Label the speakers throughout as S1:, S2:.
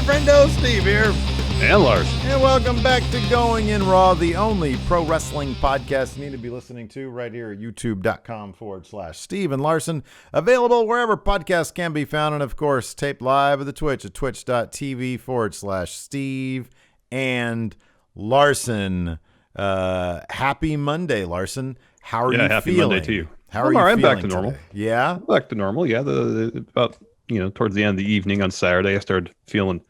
S1: Friendo, Steve here.
S2: And Larson.
S1: And welcome back to Going In Raw, the only pro wrestling podcast you need to be listening to right here at youtube.com/Steve and Larson. Available wherever podcasts can be found. And of course, taped live at the Twitch at twitch.tv/Steve and Larson. Happy Monday, Larson. How are you
S2: happy
S1: feeling?
S2: Monday to you.
S1: How are you
S2: I'm
S1: feeling
S2: back to normal.
S1: Today? Yeah?
S2: Back to normal, yeah. About, towards the end of the evening on Saturday, I started feeling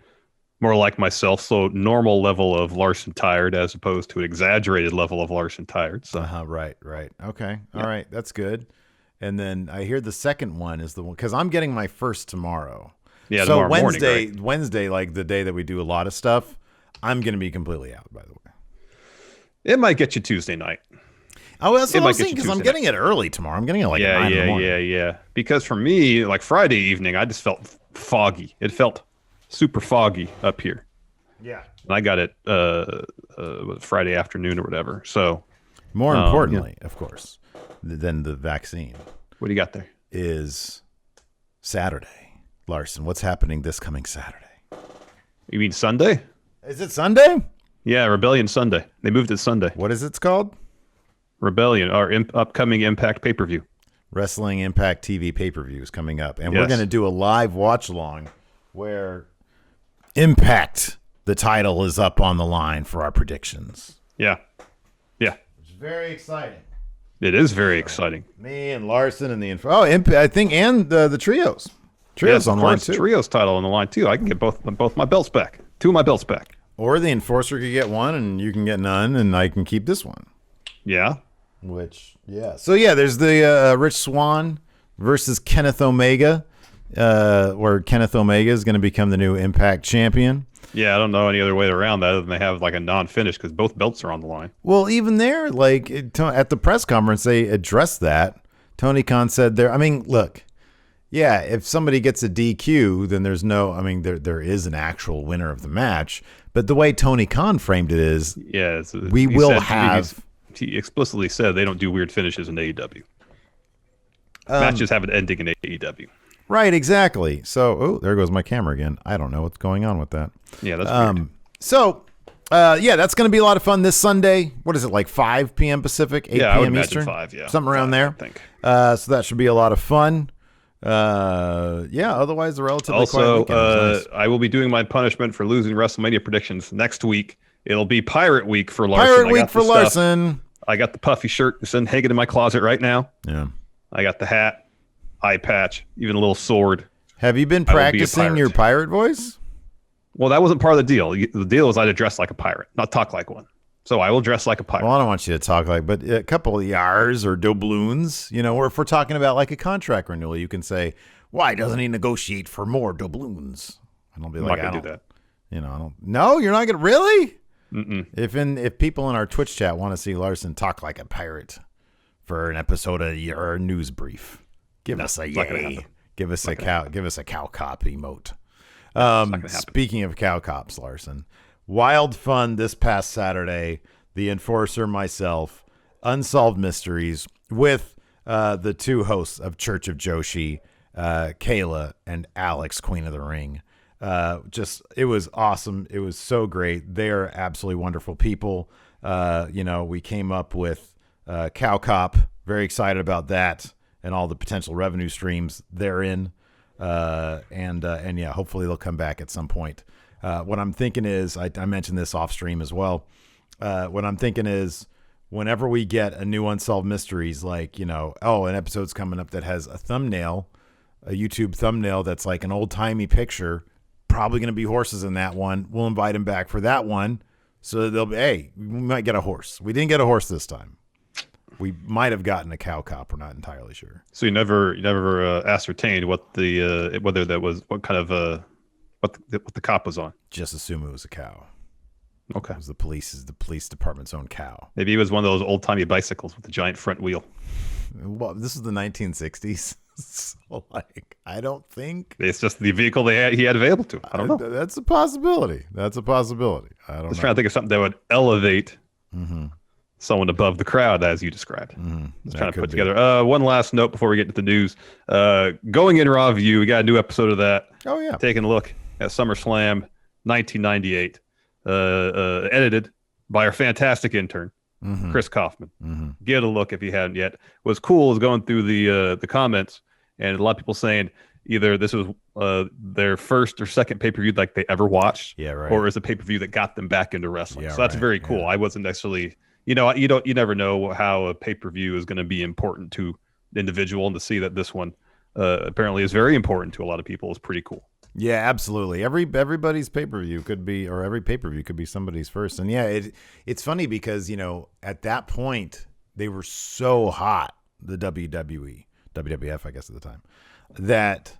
S2: more like myself. So normal level of Larson tired as opposed to an exaggerated level of Larson tired. So
S1: Right. Okay. All right. That's good. And then I hear the second one is the one, because I'm getting my first tomorrow.
S2: Yeah,
S1: so
S2: tomorrow
S1: Wednesday,
S2: morning, right?
S1: Wednesday, like the day that we do a lot of stuff, I'm going to be completely out, by the way.
S2: It might get you Tuesday night.
S1: Oh, that's what I was saying, because I'm
S2: Tuesday
S1: getting it early tomorrow. I'm getting it like at 9 in the morning.
S2: Yeah. Because for me, like Friday evening, I just felt foggy. It felt super foggy up here.
S1: Yeah.
S2: And I got it Friday afternoon or whatever. So
S1: More importantly, of course, than the vaccine.
S2: What do you got there?
S1: Is Saturday. Larson, what's happening this coming Saturday?
S2: You mean Sunday?
S1: Is it Sunday?
S2: Yeah, Rebellion Sunday. They moved it Sunday.
S1: What is it called?
S2: Rebellion, our upcoming Impact pay-per-view.
S1: Wrestling Impact TV pay-per-view is coming up. And
S2: Yes.
S1: we're going to do a live watch-along where Impact, the title, is up on the line for our predictions.
S2: Yeah.
S1: It's very exciting.
S2: It is very exciting.
S1: Me and Larson and the I think, and the trios. Trios on the line too.
S2: Trios title on the line too. I can get both my belts back. Two of my belts back.
S1: Or the Enforcer could get one and you can get none and I can keep this one.
S2: Yeah.
S1: So there's the Rich Swann versus Kenneth Omega, where Kenneth Omega is going to become the new Impact champion.
S2: Yeah, I don't know any other way around that other than they have like a non-finish because both belts are on the line.
S1: Well, even there, like at the press conference, they addressed that. Tony Khan said there. I mean, look, yeah, if somebody gets a DQ, then there's no. I mean, there is an actual winner of the match. But the way Tony Khan framed it is,
S2: He explicitly said they don't do weird finishes in AEW. Matches have an ending in AEW.
S1: Right, exactly. So, there goes my camera again. I don't know what's going on with that.
S2: Yeah, that's weird.
S1: So, that's going to be a lot of fun this Sunday. What is it, like 5 p.m. Pacific, 8
S2: I would
S1: p.m.
S2: imagine
S1: Eastern?
S2: 5, yeah.
S1: Something around there.
S2: I think.
S1: So that should be a lot of fun. Otherwise, a relatively quiet weekend. Nice.
S2: I will be doing my punishment for losing WrestleMania predictions next week. It'll be Pirate Week for Larson.
S1: Larson.
S2: I got the puffy shirt. It's hanging in my closet right now.
S1: Yeah.
S2: I got the hat, eye patch, even a little sword.
S1: Have you been practicing your pirate voice?
S2: Well, that wasn't part of the deal. The deal was I had to dress like a pirate, not talk like one. So I will dress like a pirate.
S1: Well, I don't want you to talk like, but a couple of yars or doubloons, or if we're talking about like a contract renewal, you can say, why doesn't he negotiate for more doubloons? And I'll be like,
S2: I'm not going to do that.
S1: I don't. No, you're not going to really?
S2: Mm-mm.
S1: If people in our Twitch chat want to see Larson talk like a pirate for an episode of your news brief, give us a yay. Give us a cow cop emote. Speaking of cow cops, Larson, wild fun this past Saturday. The Enforcer, myself, Unsolved Mysteries with the two hosts of Church of Joshi, Kayla and Alex, Queen of the Ring. It was awesome. It was so great. They are absolutely wonderful people. We came up with Cow Cop. Very excited about that and all the potential revenue streams therein. Hopefully they'll come back at some point. What I'm thinking is, I mentioned this off stream as well. What I'm thinking is, whenever we get a new Unsolved Mysteries, like, an episode's coming up that has a thumbnail, a YouTube thumbnail that's like an old timey picture, probably going to be horses in that one. We'll invite him back for that one. So they'll be, hey, we might get a horse. We didn't get a horse this time. We might have gotten a cow cop. We're not entirely sure.
S2: So you never ascertained what the whether that was what kind of what the cop was on.
S1: Just assume it was a cow.
S2: Okay.
S1: It was the police department's own cow.
S2: Maybe he was one of those old timey bicycles with the giant front wheel.
S1: Well, this is the 1960s. So, I don't think
S2: it's just the vehicle he had available to him. I don't know.
S1: That's a possibility. I don't know.
S2: Trying to think of something that would elevate someone above the crowd, as you described. Just trying to put together. One last note before we get to the news. Going In Raw View, we got a new episode of that.
S1: Oh, yeah.
S2: Taking a look at SummerSlam 1998, edited by our fantastic intern, Chris Kaufman. Give it a look if you haven't yet. What's cool is going through the comments, and a lot of people saying either this was their first or second pay-per-view like they ever watched, or is a pay-per-view that got them back into wrestling. So that's very cool. I wasn't necessarily, you never know how a pay-per-view is going to be important to the individual, and to see that this one apparently is very important to a lot of people is pretty cool.
S1: Yeah, absolutely. Everybody's pay-per-view could be, or every pay-per-view could be somebody's first. And yeah, it's funny because, at that point they were so hot, the WWF, I guess at the time, that,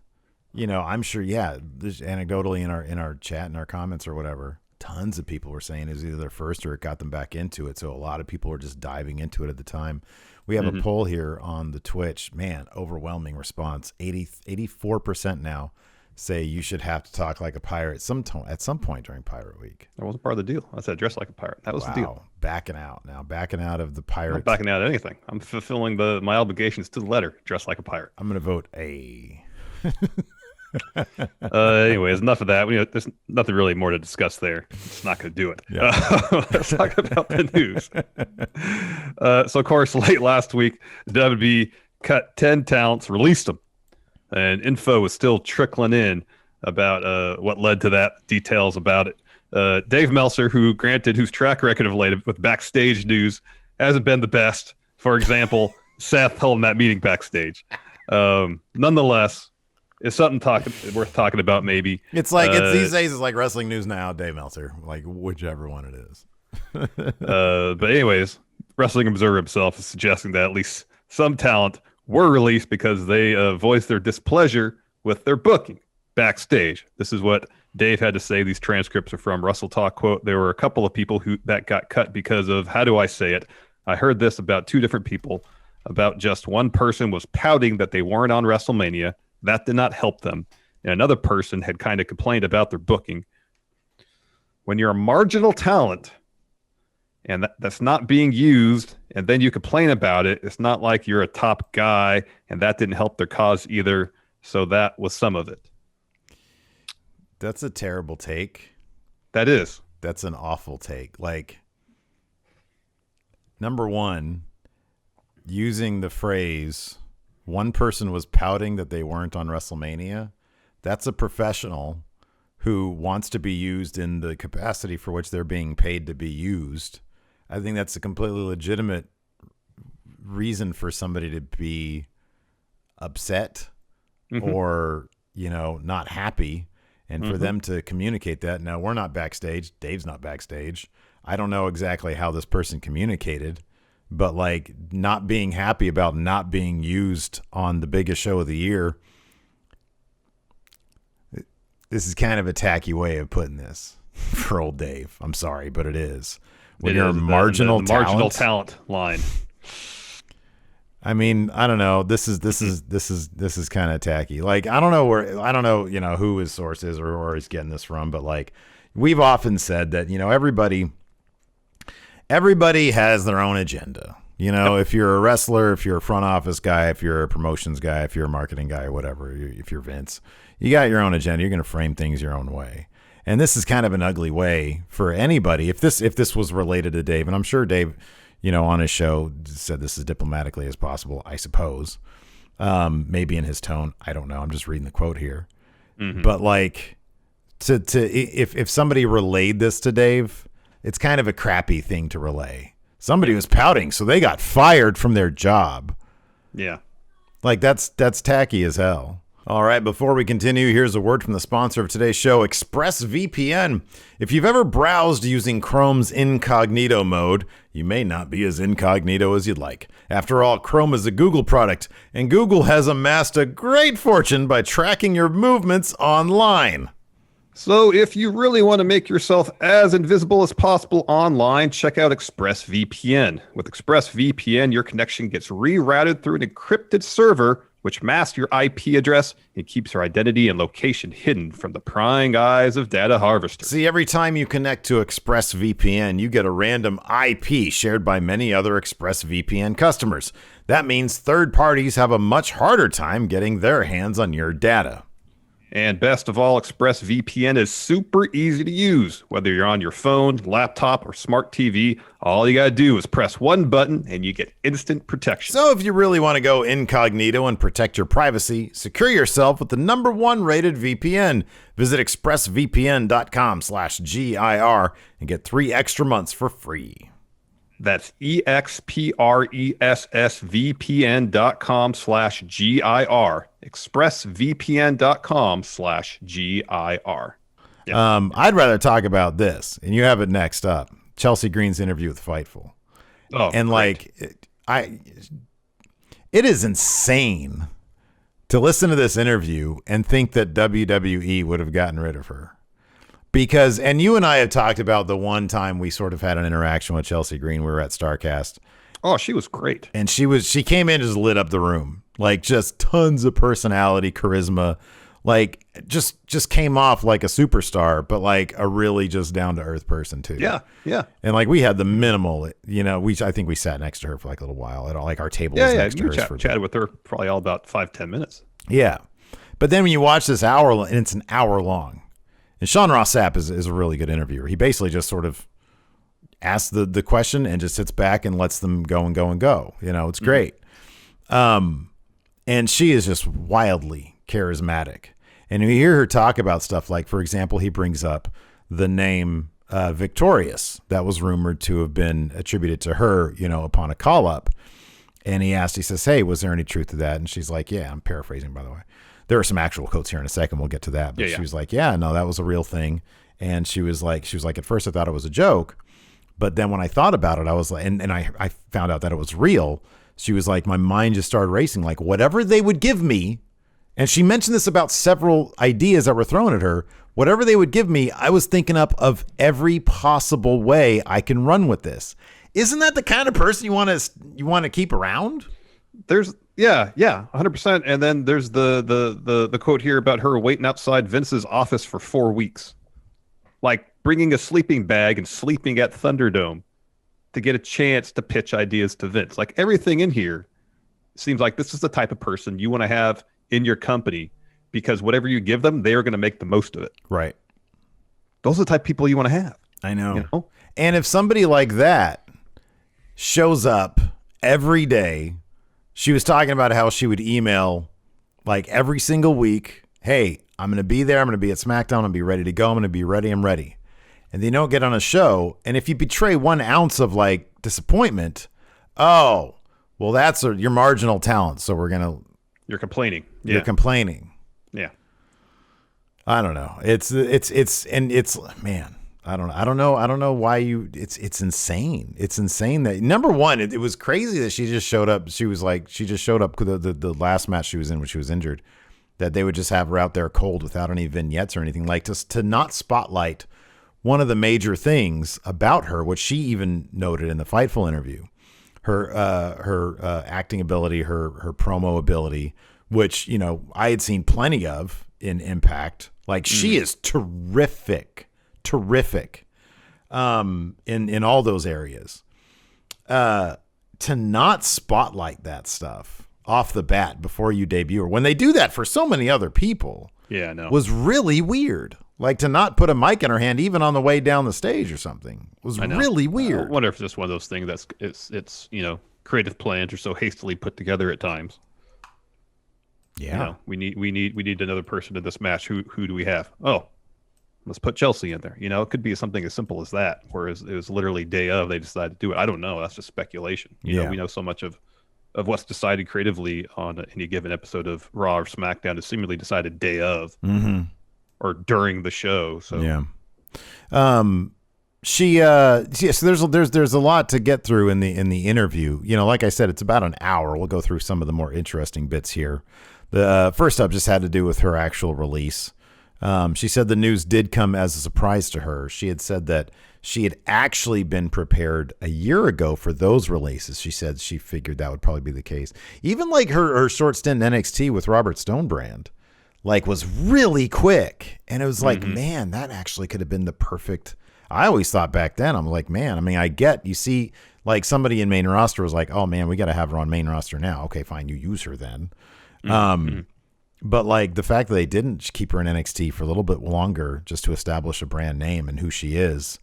S1: I'm sure, there's anecdotally in our chat, in our comments or whatever, tons of people were saying it was either their first or it got them back into it. So a lot of people were just diving into it at the time. We have a poll here on the Twitch, man, overwhelming response. 84% now say you should have to talk like a pirate at some point during Pirate Week.
S2: That wasn't part of the deal. I said dress like a pirate. That was the deal.
S1: Backing out of the pirate.
S2: I'm not backing out of anything. I'm fulfilling my obligations to the letter. Dress like a pirate.
S1: I'm going to vote A.
S2: Anyways, enough of that. There's nothing really more to discuss there. It's not going to do it. Let's talk about the news. So, of course, late last week, the WWE cut 10 talents, released them. And info was still trickling in about what led to that, details about it. Dave Meltzer, whose track record of late with backstage news hasn't been the best. For example, Seth holding that meeting backstage. Nonetheless, it's something worth talking about. Maybe
S1: it's like these days. It's like Wrestling News Now, Dave Meltzer, like whichever one it is.
S2: But anyways, Wrestling Observer himself is suggesting that at least some talent were released because they voiced their displeasure with their booking backstage. This is what Dave had to say. These transcripts are from Wrestle Talk. Quote, there were a couple of people that got cut because of, how do I say it? I heard this about two different people. About just one person was pouting that they weren't on WrestleMania. That did not help them. And another person had kind of complained about their booking. When you're a marginal talent and that's not being used, and then you complain about it, it's not like you're a top guy, and that didn't help their cause either. So that was some of it.
S1: That's a terrible take.
S2: That is.
S1: That's an awful take. Like, number one, using the phrase, one person was pouting that they weren't on WrestleMania. That's a professional who wants to be used in the capacity for which they're being paid to be used. I think that's a completely legitimate reason for somebody to be upset or, not happy, and for them to communicate that. Now, we're not backstage. Dave's not backstage. I don't know exactly how this person communicated, but like not being happy about not being used on the biggest show of the year. This is kind of a tacky way of putting this for old Dave. I'm sorry, but it is. When you're a marginal
S2: talent line.
S1: I mean, I don't know. This is kind of tacky. Like, I don't know who his source is or where he's getting this from, but like we've often said that, everybody has their own agenda. If you're a wrestler, if you're a front office guy, if you're a promotions guy, if you're a marketing guy or whatever, if you're Vince, you got your own agenda. You're going to frame things your own way. And this is kind of an ugly way for anybody. If this was related to Dave, and I'm sure Dave, on his show said this as diplomatically as possible, I suppose, maybe in his tone. I don't know. I'm just reading the quote here. But like if somebody relayed this to Dave, it's kind of a crappy thing to relay. Somebody was pouting, so they got fired from their job.
S2: Yeah.
S1: Like that's tacky as hell. All right, before we continue, here's a word from the sponsor of today's show, ExpressVPN. If you've ever browsed using Chrome's incognito mode, you may not be as incognito as you'd like. After all, Chrome is a Google product, and Google has amassed a great fortune by tracking your movements online.
S2: So if you really want to make yourself as invisible as possible online, check out ExpressVPN. With ExpressVPN, your connection gets rerouted through an encrypted server, which masks your IP address and keeps your identity and location hidden from the prying eyes of data harvesters.
S1: See, every time you connect to ExpressVPN, you get a random IP shared by many other ExpressVPN customers. That means third parties have a much harder time getting their hands on your data.
S2: And best of all, ExpressVPN is super easy to use. Whether you're on your phone, laptop, or smart TV, all you got to do is press one button and you get instant protection.
S1: So if you really want to go incognito and protect your privacy, secure yourself with the #1 rated VPN. Visit expressvpn.com/GIR and get 3 extra months for free.
S2: That's expressvpn.com/GIR. expressvpn.com/GIR. Yeah.
S1: I'd rather talk about this, and you have it next up. Chelsea Green's interview with Fightful.
S2: Oh,
S1: and
S2: great.
S1: It is insane to listen to this interview and think that WWE would have gotten rid of her. Because, and you and I have talked about the one time we sort of had an interaction with Chelsea Green. We were at StarCast.
S2: Oh, she was great.
S1: And she came in, just lit up the room. Like, just tons of personality, charisma. Like, just came off like a superstar, but like a really just down to earth person too.
S2: Yeah, yeah.
S1: And like we had the minimal, I think we sat next to her for like a little while. At all, like our table was next to hers.
S2: Chatted with her probably all about 5-10 minutes.
S1: Yeah, but then when you watch this hour, and it's an hour long, and Sean Ross Sapp is a really good interviewer. He basically just sort of asks the question and just sits back and lets them go and go and go. It's great. And she is just wildly charismatic. And you hear her talk about stuff like, for example, he brings up the name Victorious that was rumored to have been attributed to her, upon a call up. And he says, hey, was there any truth to that? And she's like, yeah, I'm paraphrasing, by the way. There are some actual quotes here in a second. We'll get to that. But she was like, yeah, no, that was a real thing. And she was like, at first I thought it was a joke. But then when I thought about it, I was like, and I found out that it was real. She was like, my mind just started racing, like whatever they would give me. And she mentioned this about several ideas that were thrown at her. Whatever they would give me, I was thinking up of every possible way I can run with this. Isn't that the kind of person you want to keep around?
S2: There's 100%. And then there's the quote here about her waiting outside Vince's office for 4 weeks, like bringing a sleeping bag and sleeping at Thunderdome to get a chance to pitch ideas to Vince. Like everything in here seems like this is the type of person you want to have in your company, because whatever you give them, they are going to make the most of it.
S1: Right.
S2: Those are the type of people you want to have.
S1: I know. And if somebody like that shows up every day, she was talking about how she would email like every single week, hey, I'm going to be there. I'm going to be at SmackDown. I'm going to be ready to go. I'm going to be ready. I'm ready. And they don't get on a show. And if you betray 1 ounce of like disappointment, oh, well, that's your marginal talent. So
S2: you're complaining.
S1: You're complaining.
S2: Yeah.
S1: I don't know. It's man, I don't know why it's insane. It's insane that #1, it was crazy that she just showed up. She just showed up the last match she was in when she was injured, that they would just have her out there cold without any vignettes or anything, like to not spotlight one of the major things about her, which she even noted in the Fightful interview, her acting ability, her promo ability, which, I had seen plenty of in Impact. Like she is terrific in all those areas. To not spotlight that stuff off the bat before you debut, or when they do that for so many other people, was really weird. Like to not put a mic in her hand even on the way down the stage or something was really weird.
S2: I wonder if it's just one of those things it's creative plans are so hastily put together at times. Yeah, we need another person in this match. Who do we have? Oh, let's put Chelsea in there. It could be something as simple as that. Whereas it was literally day of they decided to do it. I don't know. That's just speculation. We know so much of what's decided creatively on any given episode of Raw or SmackDown is seemingly decided day of or during the show. So
S1: so there's a lot to get through in the interview. Like I said, it's about an hour. We'll go through some of the more interesting bits here. The first up just had to do with her actual release. She said the news did come as a surprise to her. She had said that she had actually been prepared a year ago for those releases. She said she figured that would probably be the case. Even like her short stint in NXT with Robert Stonebrand, like was really quick. And it was like, man, that actually could have been the perfect. I always thought back then, I'm like, man, I mean, you see like somebody in main roster was like, oh man, we got to have her on main roster now. Okay, fine. You use her then. But like the fact that they didn't keep her in NXT for a little bit longer just to establish a brand name and who she is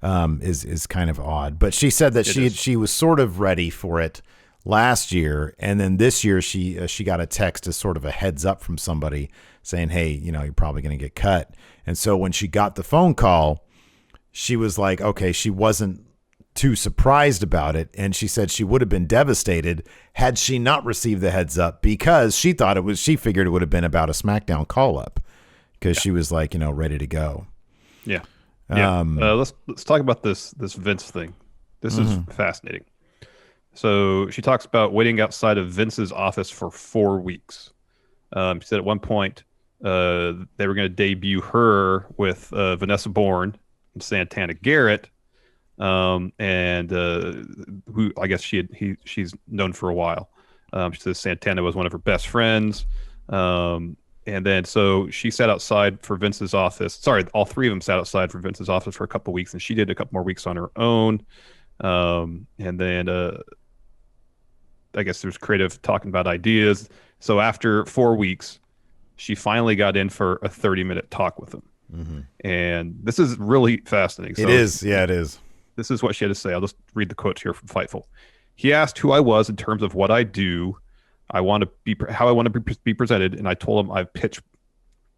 S1: kind of odd. But she said that she was sort of ready for it last year, and then this year she got a text as sort of a heads up from somebody saying, hey, you're probably going to get cut. And so when she got the phone call, she was like, okay, she wasn't too surprised about it, and she said she would have been devastated had she not received the heads up, because she figured it would have been about a SmackDown call up, because she was like, ready to go.
S2: Yeah. Let's talk about this Vince thing. This is fascinating. So she talks about waiting outside of Vince's office for 4 weeks. She said at one point they were going to debut her with Vanessa Bourne and Santana Garrett, and who I guess she's known for a while. She says Santana was one of her best friends. And then so she sat outside for Vince's office. Sorry, all three of them sat outside for Vince's office for a couple of weeks, and she did a couple more weeks on her own. And then I guess there's creative talking about ideas. So after 4 weeks, she finally got in for a 30-minute talk with him. Mm-hmm. And this is really fascinating. So
S1: it is. Yeah, it is.
S2: This is what she had to say. I'll just read the quotes here from Fightful. He asked who I was in terms of what I do, how I want to be presented, and I told him I've pitched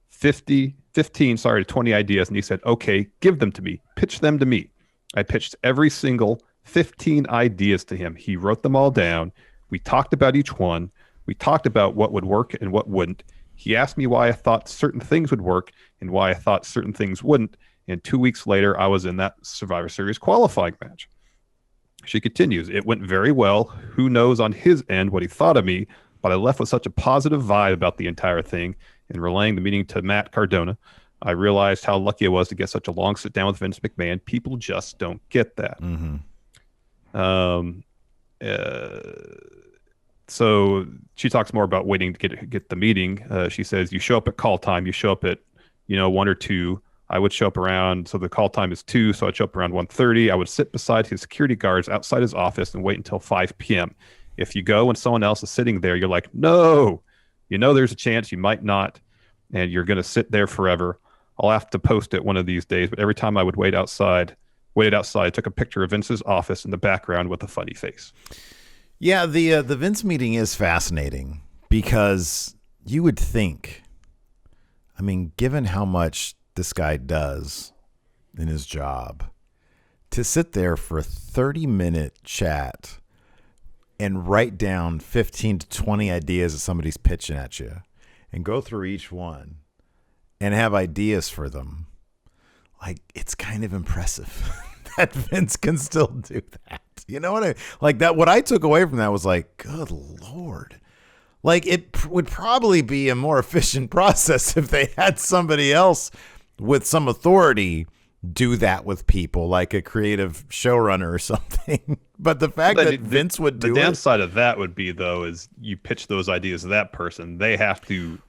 S2: 15 to 20 ideas, and he said, okay, give them to me. Pitch them to me. I pitched every single 15 ideas to him. He wrote them all down. We talked about each one. We talked about what would work and what wouldn't. He asked me why I thought certain things would work and why I thought certain things wouldn't. And 2 weeks later, I was in that Survivor Series qualifying match. She continues, it went very well. Who knows on his end what he thought of me, but I left with such a positive vibe about the entire thing. And relaying the meeting to Matt Cardona, I realized how lucky I was to get such a long sit down with Vince McMahon. People just don't get that. Mm-hmm. So she talks more about waiting to get the meeting. She says, you show up at call time, you show up at 1 or 2. I would show up around, so the call time is 2, so I'd show up around 1:30. I would sit beside his security guards outside his office and wait until 5 p.m. If you go and someone else is sitting there, you're like, no, there's a chance you might not, and you're going to sit there forever. I'll have to post it one of these days, but every time I would waited outside, took a picture of Vince's office in the background with a funny face.
S1: Yeah, the Vince meeting is fascinating because you would think, given how much this guy does in his job, to sit there for a 30-minute chat and write down 15 to 20 ideas that somebody's pitching at you and go through each one and have ideas for them, it's kind of impressive that Vince can still do that. You know what what I took away from that was good Lord. It would probably be a more efficient process if they had somebody else with some authority do that with people, like a creative showrunner or something. But the fact that Vince would do it.
S2: The downside of that would be, though, is you pitch those ideas to that person. They have to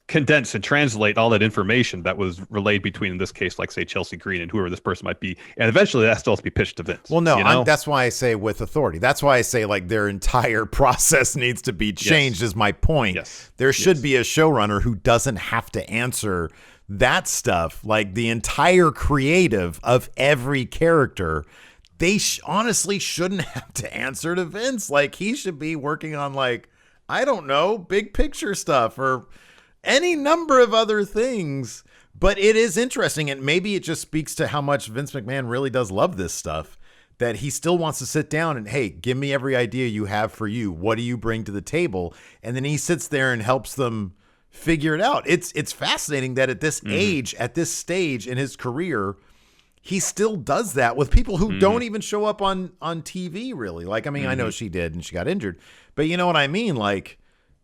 S2: condense and translate all that information that was relayed between, in this case, like, say, Chelsea Green and whoever this person might be. And eventually that still has to be pitched to Vince.
S1: Well, no, that's why I say with authority. That's why I say, their entire process needs to be changed, is my point.
S2: Yes.
S1: There should be a showrunner who doesn't have to answer that stuff, the entire creative of every character. They honestly shouldn't have to answer to Vince. He should be working on, I don't know, big picture stuff or any number of other things. But it is interesting, and maybe it just speaks to how much Vince McMahon really does love this stuff, that he still wants to sit down and, hey, give me every idea you have for you. What do you bring to the table? And then he sits there and helps them figure it out. It's fascinating that at this age, at this stage in his career, he still does that with people who don't even show up on TV, really. I know she did and she got injured, but you know what I mean?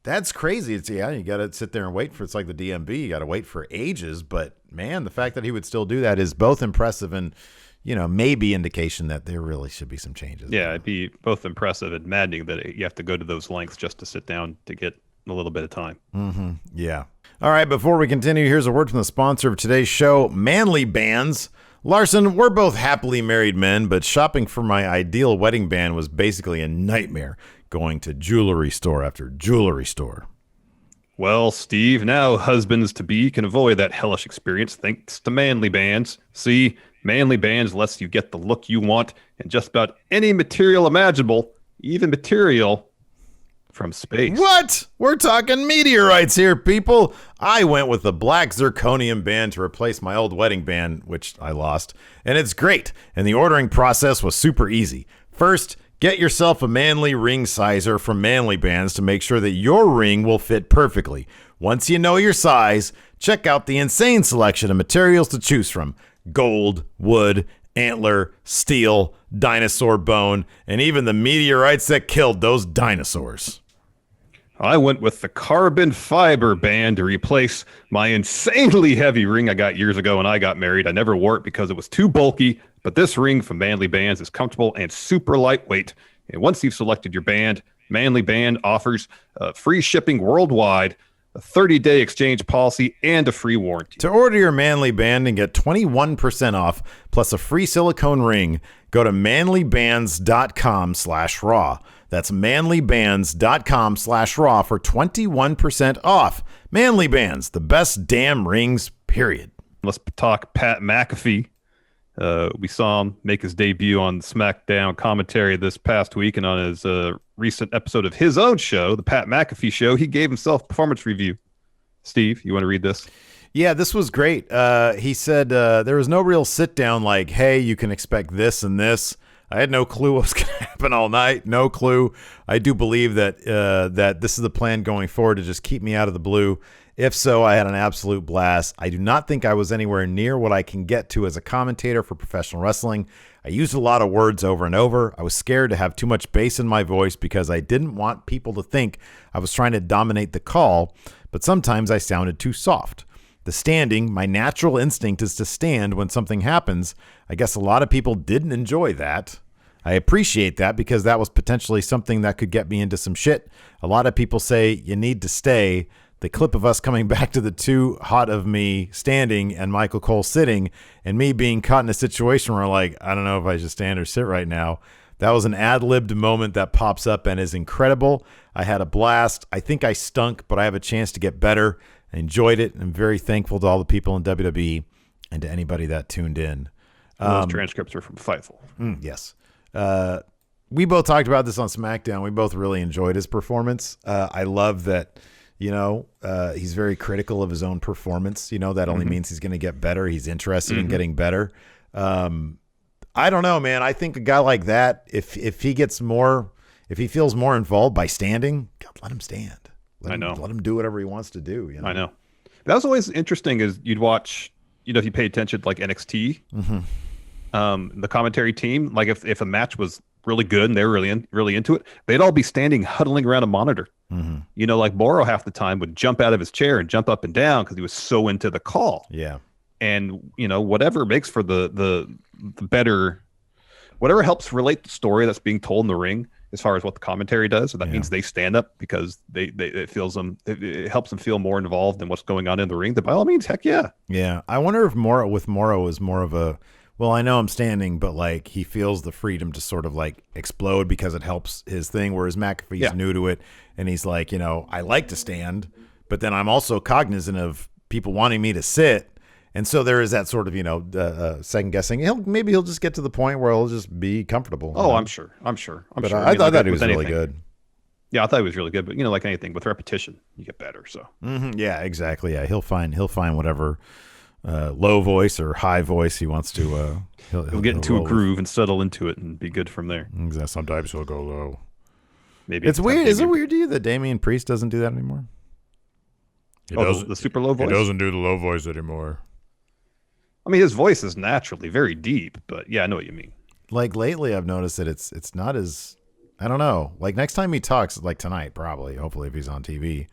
S1: That's crazy. You got to sit there and wait for, it's like the DMV. You got to wait for ages, but man, the fact that he would still do that is both impressive and, maybe indication that there really should be some changes.
S2: Yeah, it'd be both impressive and maddening that you have to go to those lengths just to sit down to get a little bit of time.
S1: Mm-hmm. Yeah. All right. Before we continue, here's a word from the sponsor of today's show, Manly Bands. Larson, we're both happily married men, but shopping for my ideal wedding band was basically a nightmare, going to jewelry store after jewelry store.
S2: Well, Steve, now husbands-to-be can avoid that hellish experience thanks to Manly Bands. See, Manly Bands lets you get the look you want in just about any material imaginable, even material from space.
S1: What? We're talking meteorites here, people. I went with the black zirconium band to replace my old wedding band, which I lost, and it's great. And the ordering process was super easy. First, get yourself a manly ring sizer from Manly Bands to make sure that your ring will fit perfectly. Once you know your size, check out the insane selection of materials to choose from. Gold, wood, antler, steel, dinosaur bone, and even the meteorites that killed those dinosaurs.
S2: I went with the carbon fiber band to replace my insanely heavy ring I got years ago when I got married. I never wore it because it was too bulky, but this ring from Manly Bands is comfortable and super lightweight. And once you've selected your band, Manly Band offers free shipping worldwide, a 30-day exchange policy, and a free warranty.
S1: To order your Manly Band and get 21% off plus a free silicone ring, go to manlybands.com/raw. That's manlybands.com/raw for 21% off. Manly Bands, the best damn rings, period.
S2: Let's talk Pat McAfee. We saw him make his debut on SmackDown commentary this past week, and on his recent episode of his own show, the Pat McAfee Show, he gave himself a performance review. Steve, you want to read this?
S1: Yeah, this was great. He said there was no real sit down like, hey, you can expect this and this. I had no clue what was going to happen all night. No clue. I do believe that that this is the plan going forward to just keep me out of the blue. If so, I had an absolute blast. I do not think I was anywhere near what I can get to as a commentator for professional wrestling. I used a lot of words over and over. I was scared to have too much bass in my voice because I didn't want people to think I was trying to dominate the call, but sometimes I sounded too soft. The standing, my natural instinct is to stand when something happens. I guess a lot of people didn't enjoy that. I appreciate that because that was potentially something that could get me into some shit. A lot of people say you need to stay. The clip of us coming back to the too hot of me standing and Michael Cole sitting and me being caught in a situation where like, I don't know if I should stand or sit right now. That was an ad-libbed moment that pops up and is incredible. I had a blast. I think I stunk, but I have a chance to get better. I enjoyed it. I'm very thankful to all the people in WWE and to anybody that tuned in.
S2: Those transcripts are from Fightful.
S1: Yes. We both talked about this on SmackDown. We both really enjoyed his performance. I love that, he's very critical of his own performance. That only means he's going to get better. He's interested in getting better. I don't know, man. I think a guy like that, if he feels more involved by standing, God, let him stand. Let him do whatever he wants to do.
S2: I know. That was always interesting is you'd watch, if you pay attention to like NXT, the commentary team, like if a match was really good and they were really into it, they'd all be standing, huddling around a monitor. Like Boro half the time would jump out of his chair and jump up and down because he was so into the call.
S1: Yeah.
S2: And, whatever makes for the better, whatever helps relate the story that's being told in the ring as far as what the commentary does. So that means they stand up because it helps them feel more involved in what's going on in the ring. Then by all means, heck yeah.
S1: Yeah. I wonder if Moro is more of a, well, I know I'm standing, but like he feels the freedom to sort of like explode because it helps his thing. Whereas McAfee's new to it. And he's like, I like to stand, but then I'm also cognizant of people wanting me to sit. And so there is that sort of, second guessing. Maybe he'll just get to the point where he'll just be comfortable.
S2: Oh, I'm sure.
S1: I thought that he was really good.
S2: Yeah, I thought he was really good. But like anything, with repetition, you get better. So
S1: yeah, exactly. Yeah, he'll find whatever low voice or high voice he wants to.
S2: He'll get into a groove and settle into it and be good from there.
S1: Exactly. Sometimes he'll go low.
S2: Maybe
S1: it's weird. Is it weird to you that Damian Priest doesn't do that anymore?
S2: The super low voice.
S1: He doesn't do the low voice anymore.
S2: I mean, his voice is naturally very deep, but yeah, I know what you mean.
S1: Like lately, I've noticed that it's not as, I don't know. Like next time he talks, like tonight, probably, hopefully, if he's on TV.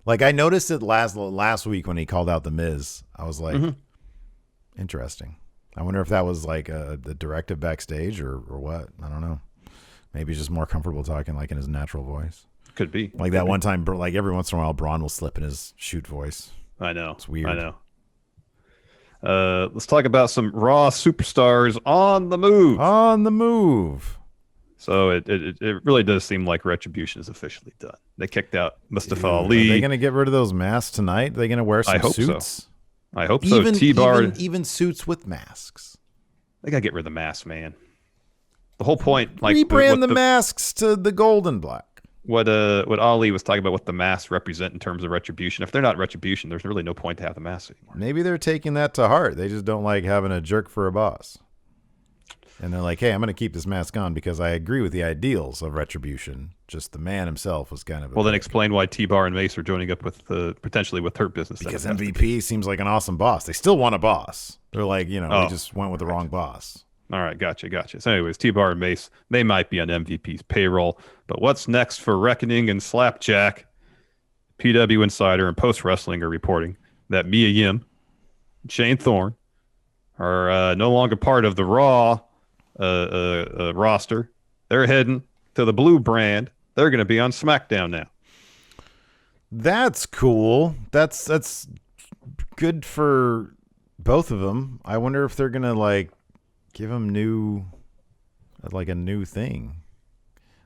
S1: Like I noticed it last week when he called out the Miz. I was like, interesting. I wonder if that was like the directive backstage or what. I don't know. Maybe he's just more comfortable talking like in his natural voice.
S2: Could be.
S1: Like that one time, like every once in a while, Braun will slip in his shoot voice.
S2: I know.
S1: It's weird.
S2: I know. Let's talk about some Raw superstars on the move.
S1: On the move.
S2: So it really does seem like Retribution is officially done. They kicked out Mustafa
S1: Dude,
S2: Ali.
S1: Are they going to get rid of those masks tonight? Are they going to wear some
S2: I hope
S1: suits?
S2: so. I hope so. T-Bar,
S1: even suits with masks.
S2: they got to get rid of the mask, man. The whole point, like
S1: rebrand the masks to the gold and black.
S2: What Ali was talking about, what the masks represent in terms of Retribution. If they're not Retribution, there's really no point to have the masks anymore.
S1: Maybe they're taking that to heart. They just don't like having a jerk for a boss. And they're like, hey, I'm going to keep this mask on because I agree with the ideals of Retribution. Just the man himself was kind of...
S2: Well, then explain why T-Bar and Mace are joining up with potentially with Hurt Business.
S1: Because MVP seems like an awesome boss. They still want a boss. They're like, we just went with the wrong boss.
S2: All right, gotcha. So anyways, T-Bar and Mace, they might be on MVP's payroll. But what's next for Reckoning and Slapjack? PW Insider and Post Wrestling are reporting that Mia Yim and Shane Thorne are no longer part of the Raw roster. They're heading to the Blue brand. They're going to be on SmackDown now.
S1: That's cool. That's good for both of them. I wonder if they're going to give them a new thing.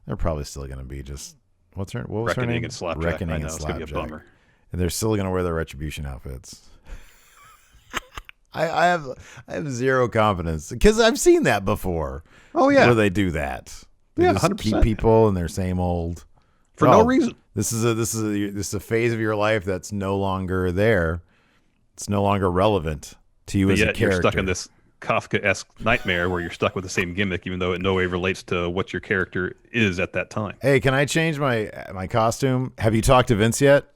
S1: They're probably still going to be just what was
S2: Reckoning
S1: her name?
S2: And Slapjack.
S1: Reckoning
S2: I know,
S1: and
S2: it's going to
S1: Slapjack.
S2: be a bummer.
S1: And they're still going to wear their Retribution outfits. I have zero confidence because I've seen that before.
S2: Oh yeah,
S1: where they do that. They just
S2: 100%.
S1: keep people in their same old
S2: for no reason.
S1: This is a phase of your life that's no longer there. It's no longer relevant to you as a character.
S2: You're stuck in this Kafka-esque nightmare where you're stuck with the same gimmick, even though it no way relates to what your character is at that time.
S1: Hey, can I change my costume? Have you talked to Vince yet?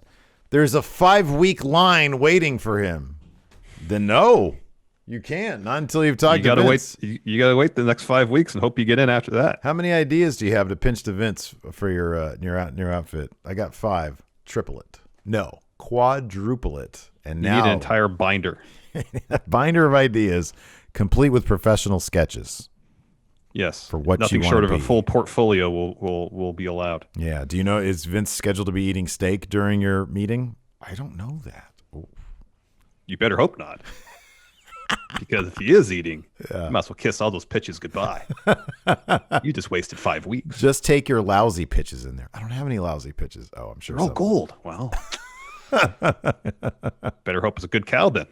S1: There's a 5-week line waiting for him. Then no, you can't. Not until you've talked to Vince.
S2: You gotta wait the next 5 weeks and hope you get in after that.
S1: How many ideas do you have to pinch to Vince for your outfit? I got 5. Triple it. No, quadruple it. And
S2: You
S1: now
S2: need an entire binder.
S1: a binder of ideas, complete with professional sketches.
S2: Yes,
S1: for what
S2: nothing
S1: you want
S2: short
S1: to
S2: of
S1: be.
S2: a full portfolio will be allowed.
S1: Yeah. Do you know, is Vince scheduled to be eating steak during your meeting? I don't know that. Ooh.
S2: You better hope not. Because if he is eating, you might as well kiss all those pitches goodbye. You just wasted 5 weeks.
S1: Just take your lousy pitches in there. I don't have any lousy pitches. Oh, I'm sure.
S2: They're all gold. Well, better hope it's a good cow then.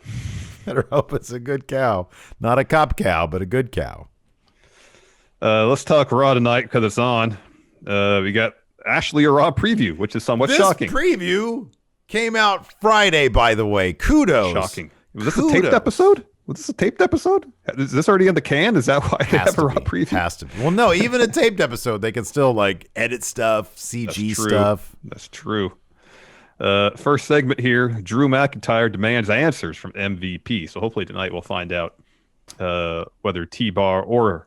S1: Better hope it's a good cow. Not a cop cow, but a good cow.
S2: Let's talk Raw tonight because it's on. We got Ashley a Raw preview, which is somewhat shocking.
S1: This preview came out Friday, by the way. Kudos.
S2: Shocking. Was this a taped episode? Was this a taped episode? Is this already in the can? Is that why they have a Raw preview?
S1: Has to be. Well, no, even a taped episode, they can still edit stuff, CG stuff.
S2: That's true. First segment here, Drew McIntyre demands answers from MVP. So hopefully tonight we'll find out whether T-Bar or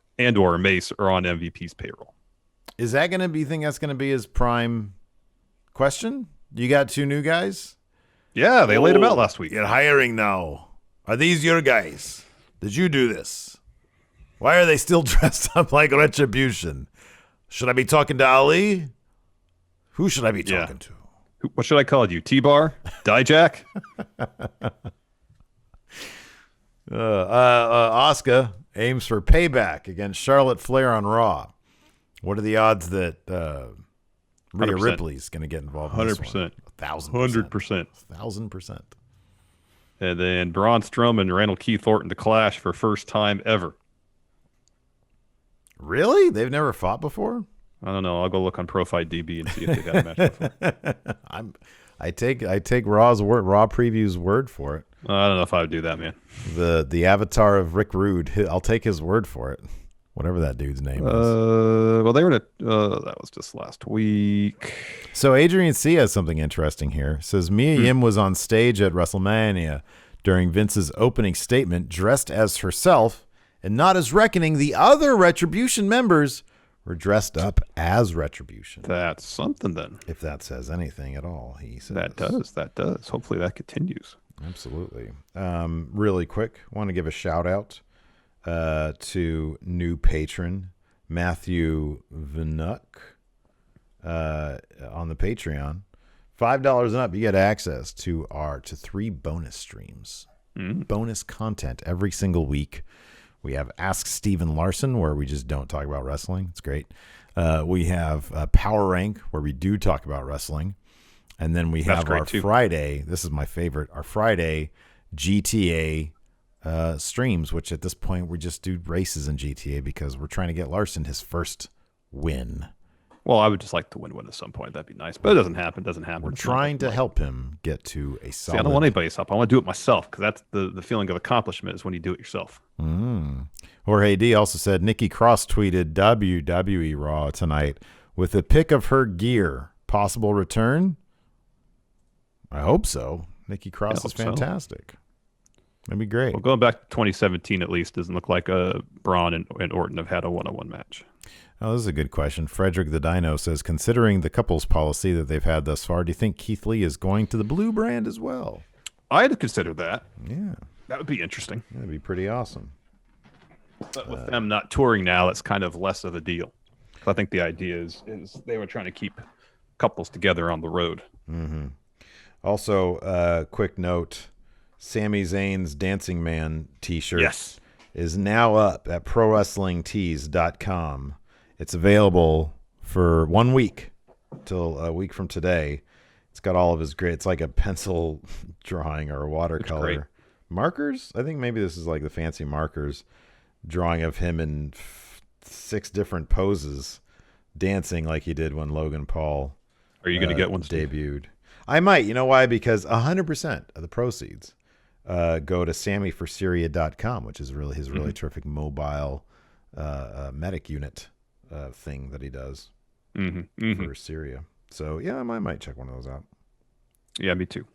S2: Mace are on MVP's payroll.
S1: Is that going to be, think that's going to be his prime question? You got 2 new guys?
S2: Yeah, they laid him out last week.
S1: You're hiring now. Are these your guys? Did you do this? Why are they still dressed up like Retribution? Should I be talking to Ali? Who should I be talking to?
S2: What should I call you? T-Bar? Dijak?
S1: Asuka aims for payback against Charlotte Flair on Raw. What are the odds that Rhea
S2: 100%.
S1: Ripley's going to get involved in this one?
S2: 1,000%.
S1: 1,000%. 1,000%.
S2: And then Braun Strowman and Randall Keith Orton to clash for first time ever.
S1: Really? They've never fought before?
S2: I don't know. I'll go look on Pro-Fight DB and see if they got a match before.
S1: I take Raw Preview's word for it.
S2: I don't know if I would do that, man.
S1: The avatar of Rick Rude. I'll take his word for it. Whatever that dude's name is.
S2: Well, they were that was just last week.
S1: So Adrian C has something interesting here. It says Mia Yim was on stage at WrestleMania during Vince's opening statement, dressed as herself and not as Reckoning. The other Retribution members were dressed up as Retribution.
S2: That's something then.
S1: If that says anything at all, he says.
S2: That does. Hopefully that continues.
S1: Absolutely. Really quick, want to give a shout out to new patron Matthew Vinuk on the Patreon. $5 and up, you get access to 3 bonus streams, bonus content every single week. We have Ask Steven Larson, where we just don't talk about wrestling. It's great. We have Power Rank, where we do talk about wrestling. And then we have our Friday. This is my favorite. Our Friday GTA streams, which at this point we just do races in GTA because we're trying to get Larson his first win.
S2: Well, I would just like to win one at some point. That'd be nice, but it doesn't happen.
S1: We're trying to help him get to a solid.
S2: See, I don't want anybody's help. I want to do it myself because that's the feeling of accomplishment is when you do it yourself.
S1: Jorge D also said Nikki Cross tweeted WWE Raw tonight with a pic of her gear. Possible return? I hope so. Nikki Cross is fantastic. That'd be great.
S2: Well, going back to 2017 at least, doesn't look like Braun and Orton have had a one-on-one match.
S1: Oh, this is a good question. Frederick the Dino says, considering the couples policy that they've had thus far, do you think Keith Lee is going to the blue brand as well?
S2: I'd consider that.
S1: Yeah.
S2: That would be interesting.
S1: That'd be pretty awesome.
S2: But with them not touring now, it's kind of less of a deal. I think the idea is they were trying to keep couples together on the road.
S1: Mm-hmm. Also, quick note, Sami Zayn's Dancing Man t-shirt is now up at ProWrestlingTees.com. It's available for 1 week till a week from today. It's got all of his great. It's like a pencil drawing or a watercolor markers. I think maybe this is like the fancy markers drawing of him in 6 different poses, dancing like he did when Logan Paul.
S2: Are you going to get one
S1: debuted? I might. You know why? Because 100% of the proceeds go to SammyForSyria.com, which is really his really terrific mobile medic unit thing that he does for Syria. So yeah, I might check one of those out.
S2: Yeah, me too.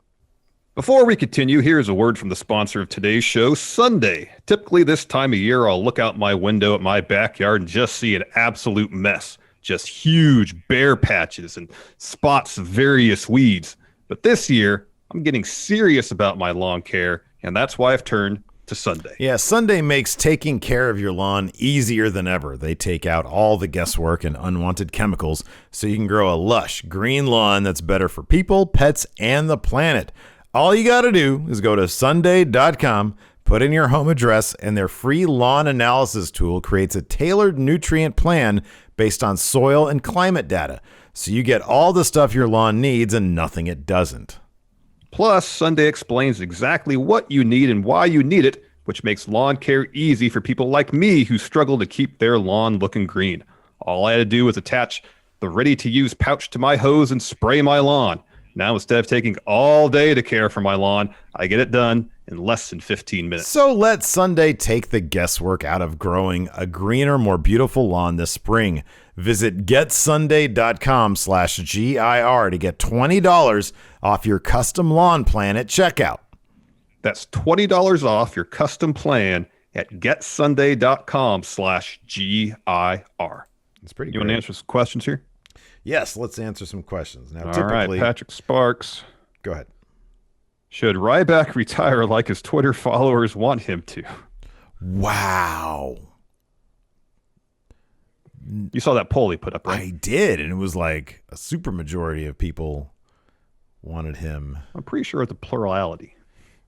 S2: Before we continue, here's a word from the sponsor of today's show, Sunday. Typically this time of year, I'll look out my window at my backyard and just see an absolute mess. Just huge bare patches and spots of various weeds. But this year, I'm getting serious about my lawn care, and that's why I've turned to Sunday.
S1: Yeah, Sunday makes taking care of your lawn easier than ever. They take out all the guesswork and unwanted chemicals so you can grow a lush green lawn that's better for people, pets, and the planet. All you got to do is go to Sunday.com, put in your home address, and their free lawn analysis tool creates a tailored nutrient plan based on soil and climate data. So you get all the stuff your lawn needs and nothing it doesn't.
S2: Plus, Sunday explains exactly what you need and why you need it, which makes lawn care easy for people like me who struggle to keep their lawn looking green. All I had to do was attach the ready-to-use pouch to my hose and spray my lawn. Now, instead of taking all day to care for my lawn, I get it done in less than 15 minutes.
S1: So let Sunday take the guesswork out of growing a greener, more beautiful lawn this spring. Visit getsunday.com/GIR to get $20 off your custom lawn plan at checkout.
S2: That's $20 off your custom plan at getsunday.com/GIR.
S1: It's pretty
S2: You
S1: great.
S2: want to answer some questions here?
S1: Yes, let's answer some questions. Now,
S2: All right, Patrick Sparks.
S1: Go ahead.
S2: Should Ryback retire like his Twitter followers want him to?
S1: Wow.
S2: You saw that poll he put up, right?
S1: I did, and it was like a super majority of people wanted him.
S2: I'm pretty sure it's a plurality.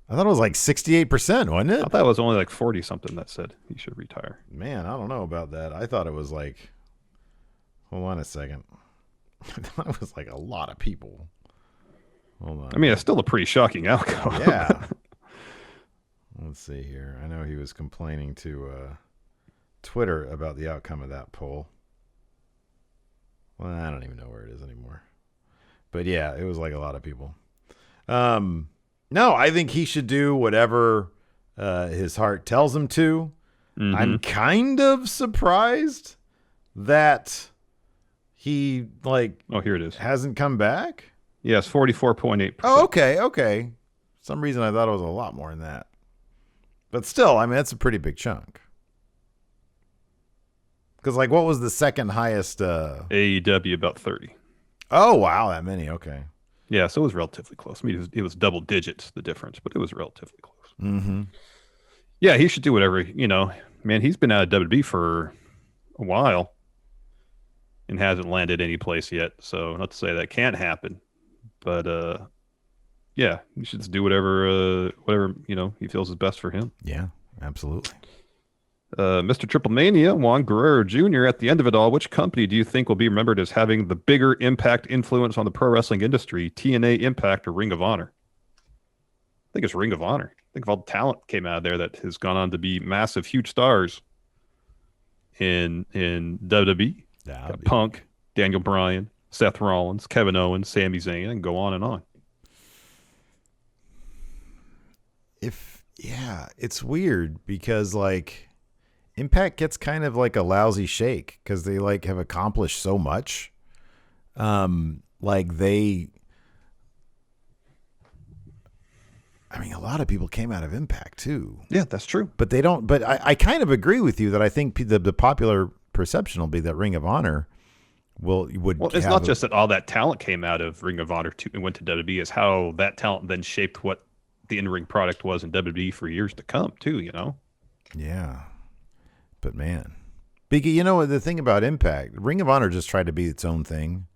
S1: I thought it was like 68%, wasn't it?
S2: I thought it was only like 40-something that said he should retire.
S1: Man, I don't know about that. I thought it was like, hold on a second. I thought it was like a lot of people. Hold on.
S2: I mean, it's still a pretty shocking outcome.
S1: Yeah. Let's see here. I know he was complaining to Twitter about the outcome of that poll. Well, I don't even know where it is anymore. But yeah, it was like a lot of people. No, I think he should do whatever his heart tells him to. Mm-hmm. I'm kind of surprised that he
S2: here it is.
S1: Hasn't come back.
S2: Yes, 44.8%.
S1: Oh, okay. For some reason I thought it was a lot more than that. But still, I mean, that's a pretty big chunk. Because, what was the second highest?
S2: AEW, about 30.
S1: Oh, wow, that many. Okay.
S2: Yeah, so it was relatively close. I mean, it was double digits, the difference, but it was relatively close.
S1: Mm-hmm.
S2: Yeah, he should do whatever, Man, he's been out of WWE for a while and hasn't landed any place yet. So, not to say that can't happen. But, yeah, he should just do whatever he feels is best for him.
S1: Yeah, absolutely.
S2: Mr. Triple Mania, Juan Guerrero Jr., at the end of it all, which company do you think will be remembered as having the bigger impact influence on the pro wrestling industry, TNA, Impact, or Ring of Honor? I think it's Ring of Honor. I think of all the talent came out of there that has gone on to be massive, huge stars in WWE. Got Punk, Daniel Bryan, Seth Rollins, Kevin Owens, Sami Zayn, and go on and on.
S1: It's weird because like Impact gets kind of like a lousy shake because they like have accomplished so much. A lot of people came out of Impact too.
S2: Yeah, that's true.
S1: But they don't. But I kind of agree with you that I think the popular perception will be that Ring of Honor would.
S2: Well, it's not just that all that talent came out of Ring of Honor and went to WWE. It's how that talent then shaped what the in-ring product was in WWE for years to come too. You know.
S1: Yeah. But man, Biggie, you know the thing about Impact, Ring of Honor just tried to be its own thing.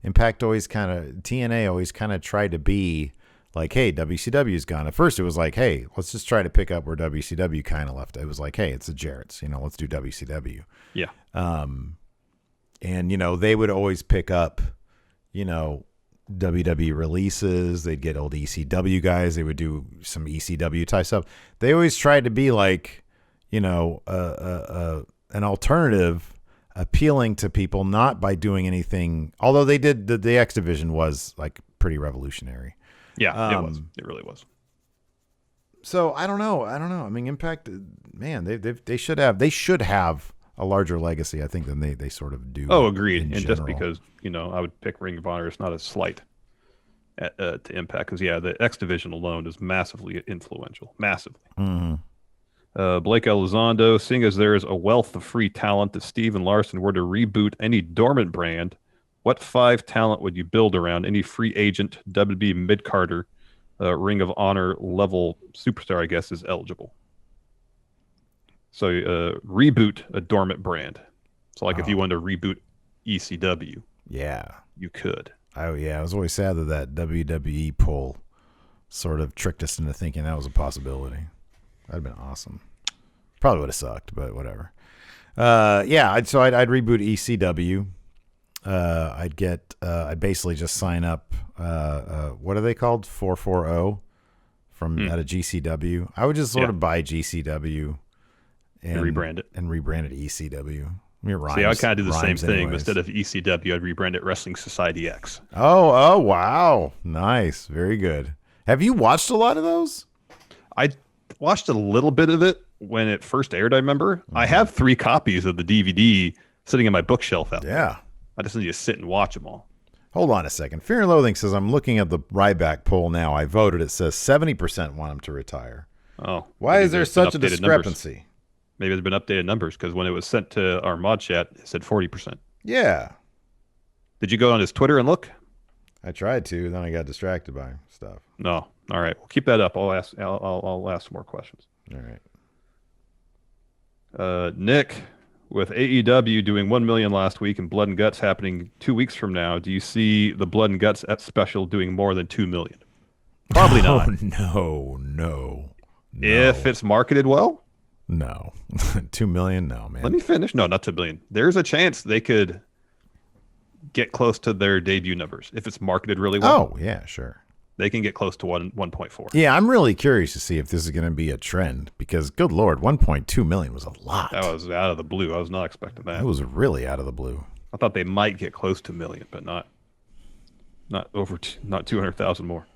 S1: Impact always TNA always kind of tried to be like, hey, WCW's gone. At first it was like, hey, let's just try to pick up where WCW kind of left. It was like, hey, it's the Jarretts, let's do WCW.
S2: Yeah.
S1: And they would always pick up, WWE releases. They'd get old ECW guys. They would do some ECW type stuff. They always tried to be like, an alternative appealing to people, not by doing anything, although they did, the X division was like pretty revolutionary.
S2: Yeah, it was. It really was.
S1: So I don't know. Impact, man, they should have a larger legacy, I think, than they sort of do.
S2: Oh, agreed. And just because, I would pick Ring of Honor, it's not a slight to Impact, because the X division alone is massively influential. Massively.
S1: Mm-hmm.
S2: Blake Elizondo, seeing as there is a wealth of free talent, if Steve and Larson were to reboot any dormant brand, what 5 talent would you build around any free agent, WWE mid-carder, Ring of Honor level superstar, I guess, is eligible? So reboot a dormant brand. So like if you wanted to reboot ECW, you could.
S1: Oh, yeah. I was always sad that WWE poll sort of tricked us into thinking that was a possibility. That'd been awesome. Probably would have sucked, but whatever. I'd reboot ECW. I'd basically just sign up. What are they called? 440 from out of GCW. I would just sort of buy GCW and rebrand it ECW.
S2: See, I kind of do the same thing. Anyways. Instead of ECW, I'd rebrand it Wrestling Society X.
S1: Oh, wow. Nice. Very good. Have you watched a lot of those?
S2: I watched a little bit of it when it first aired, I remember. Mm-hmm. I have 3 copies of the DVD sitting in my bookshelf out there. I just need to sit and watch them all.
S1: Hold on a second. Fear and Loathing says, I'm looking at the Ryback poll now. I voted. It says 70% want him to retire.
S2: Oh.
S1: Why is there such a discrepancy?
S2: Numbers. Maybe there's been updated numbers, because when it was sent to our mod chat, it said 40%.
S1: Yeah.
S2: Did you go on his Twitter and look?
S1: I tried to, then I got distracted by stuff.
S2: No. All right. Well, keep that up. I'll ask some more questions.
S1: All right.
S2: Nick, with AEW doing 1 million last week and Blood and Guts happening 2 weeks from now, do you see the Blood and Guts special doing more than 2 million? Probably not.
S1: No.
S2: If it's marketed well?
S1: No. 2 million? No, man.
S2: Let me finish. No, not 2 billion. There's a chance they could get close to their debut numbers if it's marketed really well.
S1: Oh, yeah, sure.
S2: They can get close to 1.4.
S1: Yeah, I'm really curious to see if this is going to be a trend, because good Lord, 1.2 million was a lot.
S2: That was out of the blue. I was not expecting that.
S1: That was really out of the blue.
S2: I thought they might get close to 1 million, but not 200,000 more.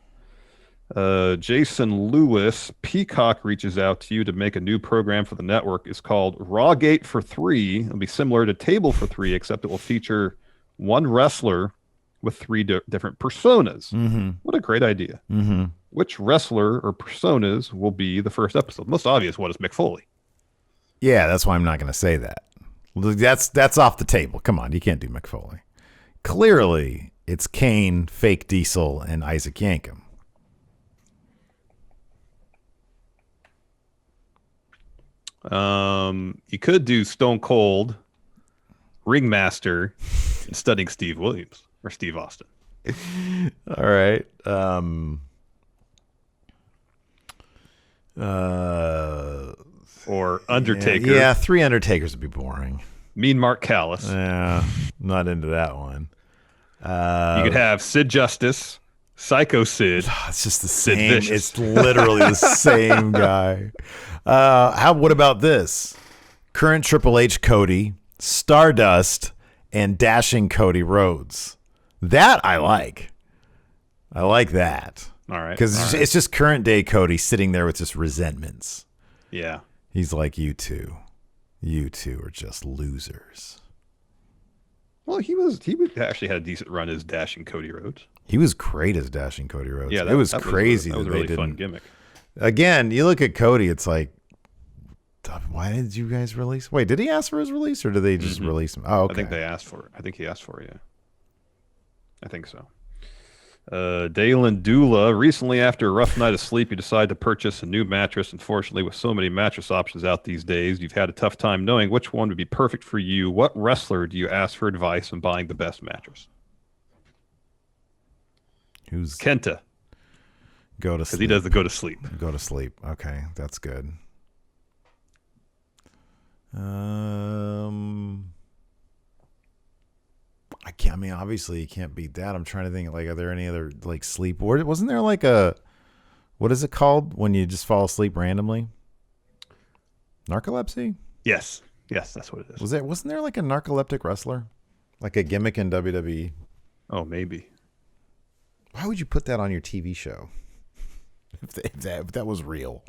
S2: Jason Lewis, Peacock reaches out to you to make a new program for the network. It's called Rawgate for 3. It'll be similar to Table for 3, except it will feature one wrestler with 3 different personas.
S1: Mm-hmm.
S2: What a great idea.
S1: Mm-hmm.
S2: Which wrestler or personas will be the first episode? Most obvious one is Mick Foley.
S1: Yeah, that's why I'm not going to say that. That's off the table. Come on, you can't do Mick Foley. Clearly, it's Kane, Fake Diesel, and Isaac Yankem.
S2: You could do Stone Cold, Ringmaster, and Studying Steve Williams or Steve Austin.
S1: All right.
S2: or Undertaker.
S1: Yeah, 3 Undertakers would be boring.
S2: Mean Mark Callis.
S1: Yeah, not into that one.
S2: You could have Sid Justice, Psycho Sid.
S1: It's just the
S2: Sid
S1: same.
S2: Vicious.
S1: It's literally the same guy. What about this? Current Triple H Cody, Stardust, and Dashing Cody Rhodes. That I like. I like that.
S2: All right.
S1: Because it's just current day Cody sitting there with just resentments.
S2: Yeah.
S1: He's like, you two are just losers.
S2: Well, he actually had a decent run as Dashing Cody Rhodes.
S1: He was great as Dashing Cody Rhodes.
S2: Yeah,
S1: it was crazy.
S2: That was a really fun gimmick.
S1: Again, you look at Cody, it's like, why did you guys release? Wait, did he ask for his release or did they just release him? Oh, okay.
S2: I think they asked for it. I think he asked for it, yeah. I think so. Dalen Dula, recently after a rough night of sleep, you decided to purchase a new mattress. Unfortunately, with so many mattress options out these days, you've had a tough time knowing which one would be perfect for you. What wrestler do you ask for advice on buying the best mattress?
S1: Who's
S2: Kenta?
S1: Go to sleep.
S2: Because he does the go to sleep.
S1: Go to sleep. Okay, that's good. I can't. I mean, obviously, you can't beat that. I'm trying to think. Like, are there any other like sleep? Wasn't there like what is it called when you just fall asleep randomly? Narcolepsy.
S2: Yes, that's what it is.
S1: Wasn't there like a narcoleptic wrestler, like a gimmick in WWE?
S2: Oh, maybe.
S1: Why would you put that on your TV show? If that was real.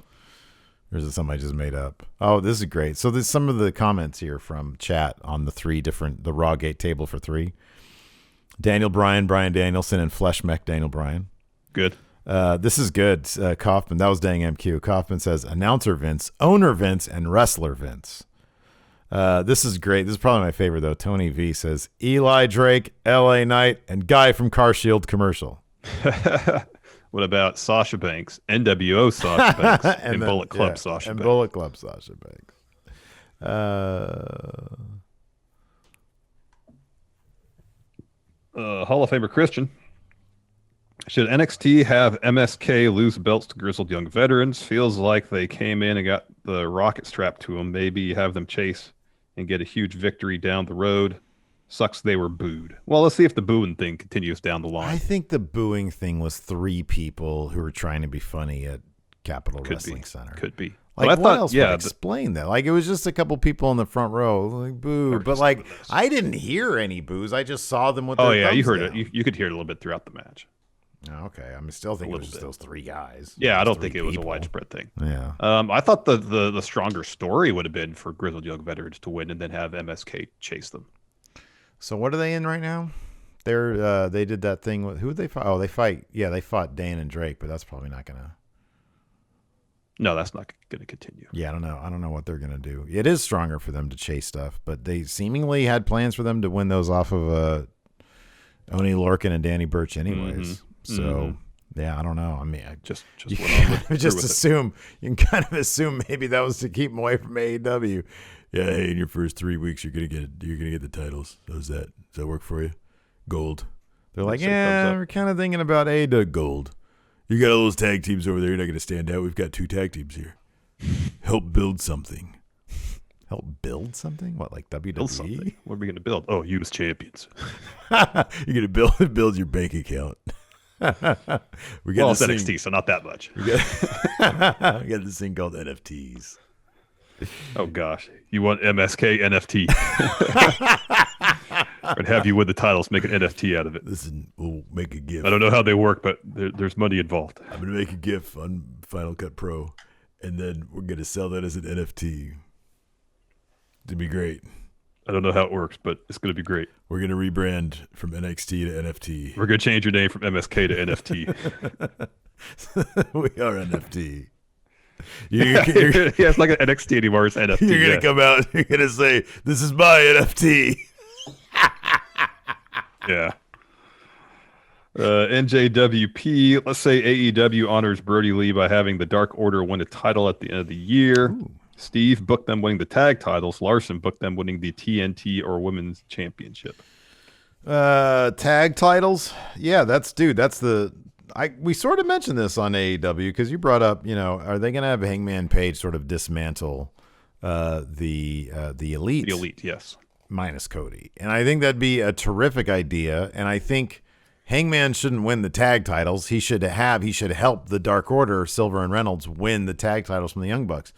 S1: Or is it something I just made up? Oh, this is great. So there's some of the comments here from chat on the Rawgate table for 3. Daniel Bryan, Brian Danielson, and Flesh Mech Daniel Bryan.
S2: Good.
S1: This is good. Kaufman, that was dang MQ. Kaufman says, announcer Vince, owner Vince, and wrestler Vince. This is great. This is probably my favorite, though. Tony V says, Eli Drake, LA Knight, and Guy from Car Shield commercial.
S2: What about Sasha Banks, NWO Sasha Banks, and Bullet Club Sasha Banks?
S1: And Bullet Club Sasha Banks.
S2: Hall of Famer Christian. Should NXT have MSK lose belts to grizzled young veterans? Feels like they came in and got the rocket strapped to them. Maybe have them chase and get a huge victory down the road. Sucks they were booed. Well, let's see if the booing thing continues down the line.
S1: I think the booing thing was 3 people who were trying to be funny at Capitol Wrestling Center.
S2: Could be.
S1: Like,
S2: but
S1: what else would explain that? Like, it was just a couple people in the front row, like, boo. But, like, I didn't hear any boos. I just saw them with their thumbs
S2: you heard
S1: down.
S2: it. You could hear it a little bit throughout the match.
S1: Oh, okay. I still think it was just those 3 guys.
S2: Yeah, I don't think it was a widespread thing.
S1: Yeah.
S2: I thought the stronger story would have been for grizzled young veterans to win and then have MSK chase them.
S1: So what are they in right now? They did that thing with who did they fight? Oh, they fought Dan and Drake, but that's probably not gonna.
S2: No, that's not gonna continue.
S1: Yeah, I don't know what they're gonna do. It is stronger for them to chase stuff, but they seemingly had plans for them to win those off of Oney Lorcan and Danny Burch, anyways. So yeah, I don't know. I mean, you can kind of assume maybe that was to keep them away from AEW. Yeah, hey, in your first 3 weeks, you're gonna get the titles. Does that work for you? Gold. They're like, yeah, we're kind of thinking about AEW gold. You got all those tag teams over there. You're not gonna stand out. We've got 2 tag teams here. Help build something. Help build something? What, like WWE?
S2: Build something. What are we gonna build? Oh, you as champions.
S1: You're gonna build your bank account.
S2: Well, it's NXT, so not that much.
S1: We got this thing called NFTs.
S2: Oh gosh, you want MSK NFT? Or have you win the titles, make an NFT out of it?
S1: Listen, we'll make a GIF.
S2: I don't know how they work, but there's money involved.
S1: I'm gonna make a GIF on Final Cut Pro, and then we're gonna sell that as an NFT. It'd be great.
S2: I don't know how it works, but it's gonna be great.
S1: We're gonna rebrand from NXT to NFT.
S2: We're gonna change your name from MSK to NFT.
S1: We are NFT.
S2: Yeah, it's like an NXT anymore. It's NFT.
S1: You're going to come out. You're going to say, this is my NFT.
S2: Yeah. NJWP. Let's say AEW honors Brody Lee by having the Dark Order win a title at the end of the year. Ooh. Steve booked them winning the tag titles. Larson booked them winning the TNT or Women's Championship.
S1: Tag titles? Yeah, we sort of mentioned this on AEW because you brought up, are they going to have Hangman Page sort of dismantle the Elite.
S2: The Elite, yes.
S1: Minus Cody. And I think that'd be a terrific idea. And I think Hangman shouldn't win the tag titles. He should help the Dark Order, Silver and Reynolds, win the tag titles from the Young Bucks.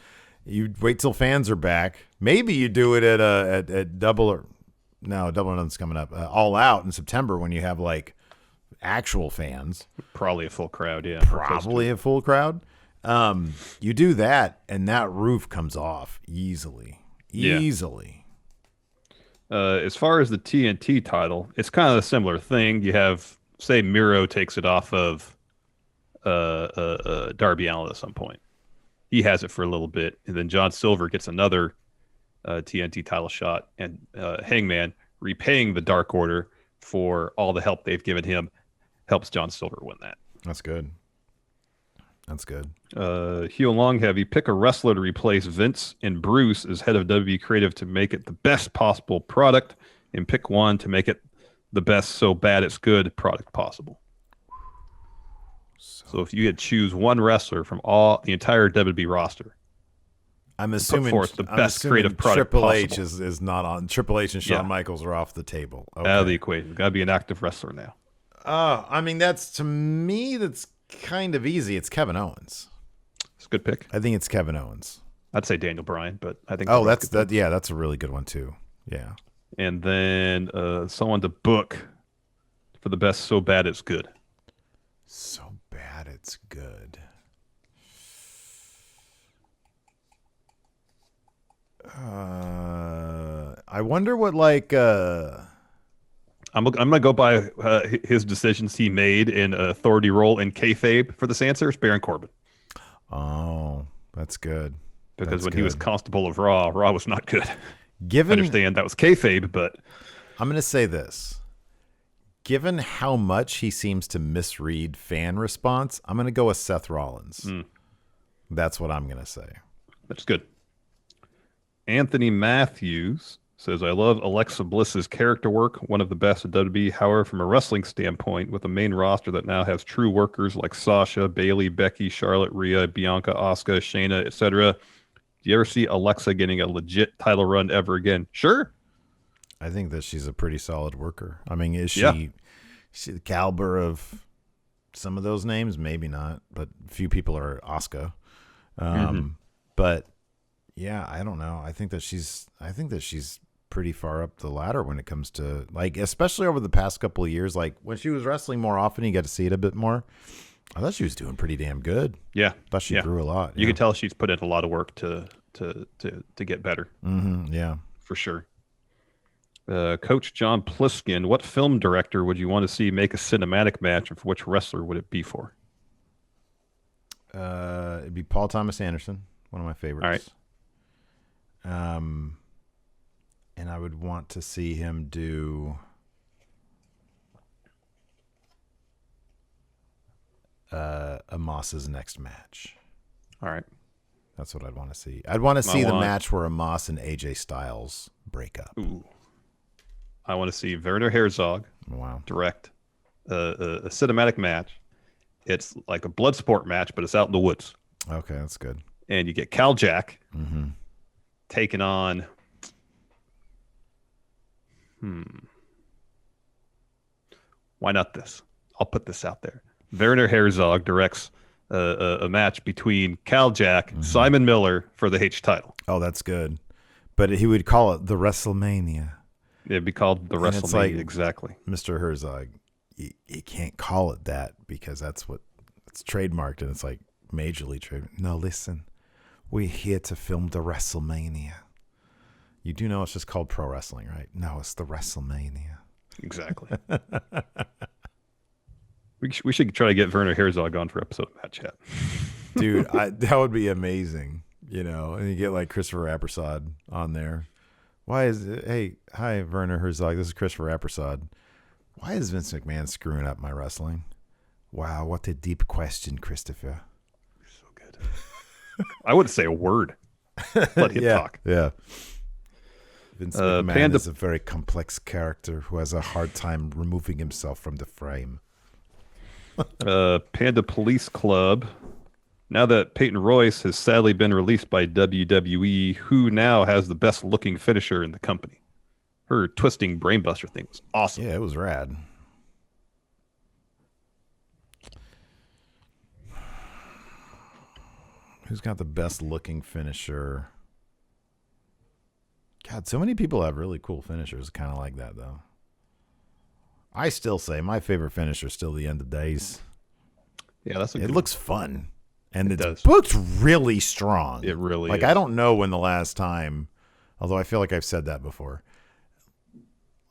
S1: You wait till fans are back. Maybe you do it at Double or Nothing's coming up. All Out in September when you have like actual fans.
S2: Probably a full crowd, yeah.
S1: Probably a full crowd. You do that, and that roof comes off easily. Easily.
S2: As far as the TNT title, it's kind of a similar thing. You have, say, Miro takes it off of Darby Allin at some point. He has it for a little bit, and then John Silver gets another TNT title shot, and Hangman, repaying the Dark Order for all the help they've given him, helps John Silver win that.
S1: That's good. That's good.
S2: Heel Long Heavy, pick a wrestler to replace Vince and Bruce as head of WWE Creative to make it the best possible product, and pick one to make it the best so bad it's good product possible. So if you had to choose one wrestler from the entire WWE roster,
S1: I'm assuming
S2: forth the best creative product
S1: Triple
S2: possible.
S1: H is not on. Triple H and Shawn Michaels are off the table. Okay.
S2: Out of the equation. Got to be an active wrestler now.
S1: I mean, that's kind of easy. It's Kevin Owens.
S2: It's a good pick.
S1: I think it's Kevin Owens.
S2: I'd say Daniel Bryan, but I think
S1: that's a really good one too. Yeah.
S2: And then someone to book for the best so bad it's good.
S1: So bad it's good. I wonder what
S2: I'm gonna go by his decisions he made in authority role in kayfabe for this answer. It's Baron Corbin.
S1: Oh, that's good.
S2: Because when he was Constable of Raw was not good. I understand that was kayfabe, but
S1: I'm going to say this. Given how much he seems to misread fan response, I'm going to go with Seth Rollins. That's what I'm going to say.
S2: That's good. Anthony Matthews says, I love Alexa Bliss's character work, one of the best at WWE. However, from a wrestling standpoint, with a main roster that now has true workers like Sasha, Bayley, Becky, Charlotte, Rhea, Bianca, Asuka, Shayna, etc., do you ever see Alexa getting a legit title run ever again? Sure.
S1: I think that she's a pretty solid worker. I mean, is she the caliber of some of those names? Maybe not, but few people are Asuka. But yeah, I don't know. I think that she's pretty far up the ladder when it comes to, like, especially over the past couple of years. Like when she was wrestling more often, you got to see it a bit more. I thought she was doing pretty damn good.
S2: Yeah,
S1: I thought she grew a lot.
S2: You can tell she's put in a lot of work to get better.
S1: Yeah,
S2: for sure. Coach John Pliskin, what film director would you want to see make a cinematic match, and for which wrestler would it be for?
S1: It'd be Paul Thomas Anderson, one of my favorites.
S2: All right.
S1: And I would want to see him do Amos' next match.
S2: All right.
S1: That's what I'd want to see. I'd want to see the match where Amos and AJ Styles break up.
S2: Ooh. I want to see Werner Herzog direct a cinematic match. It's like a blood sport match, but it's out in the woods.
S1: Okay, that's good.
S2: And you get Cal Jack taking on... Why not this? I'll put this out there. Werner Herzog directs a match between Cal Jack, Simon Miller for the H title.
S1: Oh, that's good. But he would call it the WrestleMania.
S2: It'd be called the WrestleMania,
S1: it's like,
S2: exactly.
S1: Mr. Herzog, you can't call it that because it's trademarked and it's like majorly trademarked. No, listen, we're here to film the WrestleMania. You do know it's just called pro wrestling, right? No, it's the WrestleMania.
S2: Exactly. We should try to get Werner Herzog on for episode of Matt Chat.
S1: Dude, that would be amazing. You know, and you get like Christopher Appersod on there. Why is it? Hey, hi, Werner Herzog. This is Christopher Appersod. Why is Vince McMahon screwing up my wrestling? Wow, what a deep question, Christopher.
S2: You're so good. I wouldn't say a word. Let him talk.
S1: Yeah. Vince McMahon is a very complex character who has a hard time removing himself from the frame.
S2: Panda Police Club Now that Peyton Royce has sadly been released by WWE, who now has the best looking finisher in the company? Her twisting brainbuster thing was awesome.
S1: Yeah, it was rad. Who's got the best looking finisher? God, so many people have really cool finishers kind of like that, though. I still say my favorite finisher is still the End of Days.
S2: Yeah, that's a good
S1: It looks fun. And
S2: It
S1: it's
S2: does.
S1: booked really strong.
S2: It really
S1: like,
S2: is.
S1: I don't know when the last time, although I feel like I've said that before.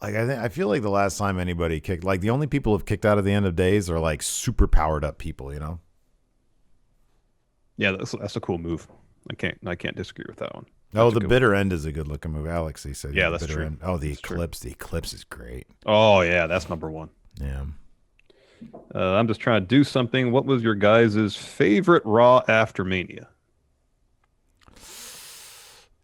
S1: Like, I feel like the last time anybody kicked, like, the only people who've kicked out of the End of Days are, like, super powered up people, you know?
S2: Yeah, that's a cool move. I can't disagree with that one.
S1: Oh,
S2: That's a
S1: the
S2: good
S1: Bitter End is a good looking move. Alex, he said.
S2: Yeah,
S1: the
S2: that's
S1: Bitter
S2: true.
S1: End. Oh, the
S2: That's true.
S1: Eclipse. The Eclipse is great.
S2: Oh yeah, that's number one.
S1: Yeah.
S2: I'm just trying to do something. What was your guys' favorite Raw after Mania?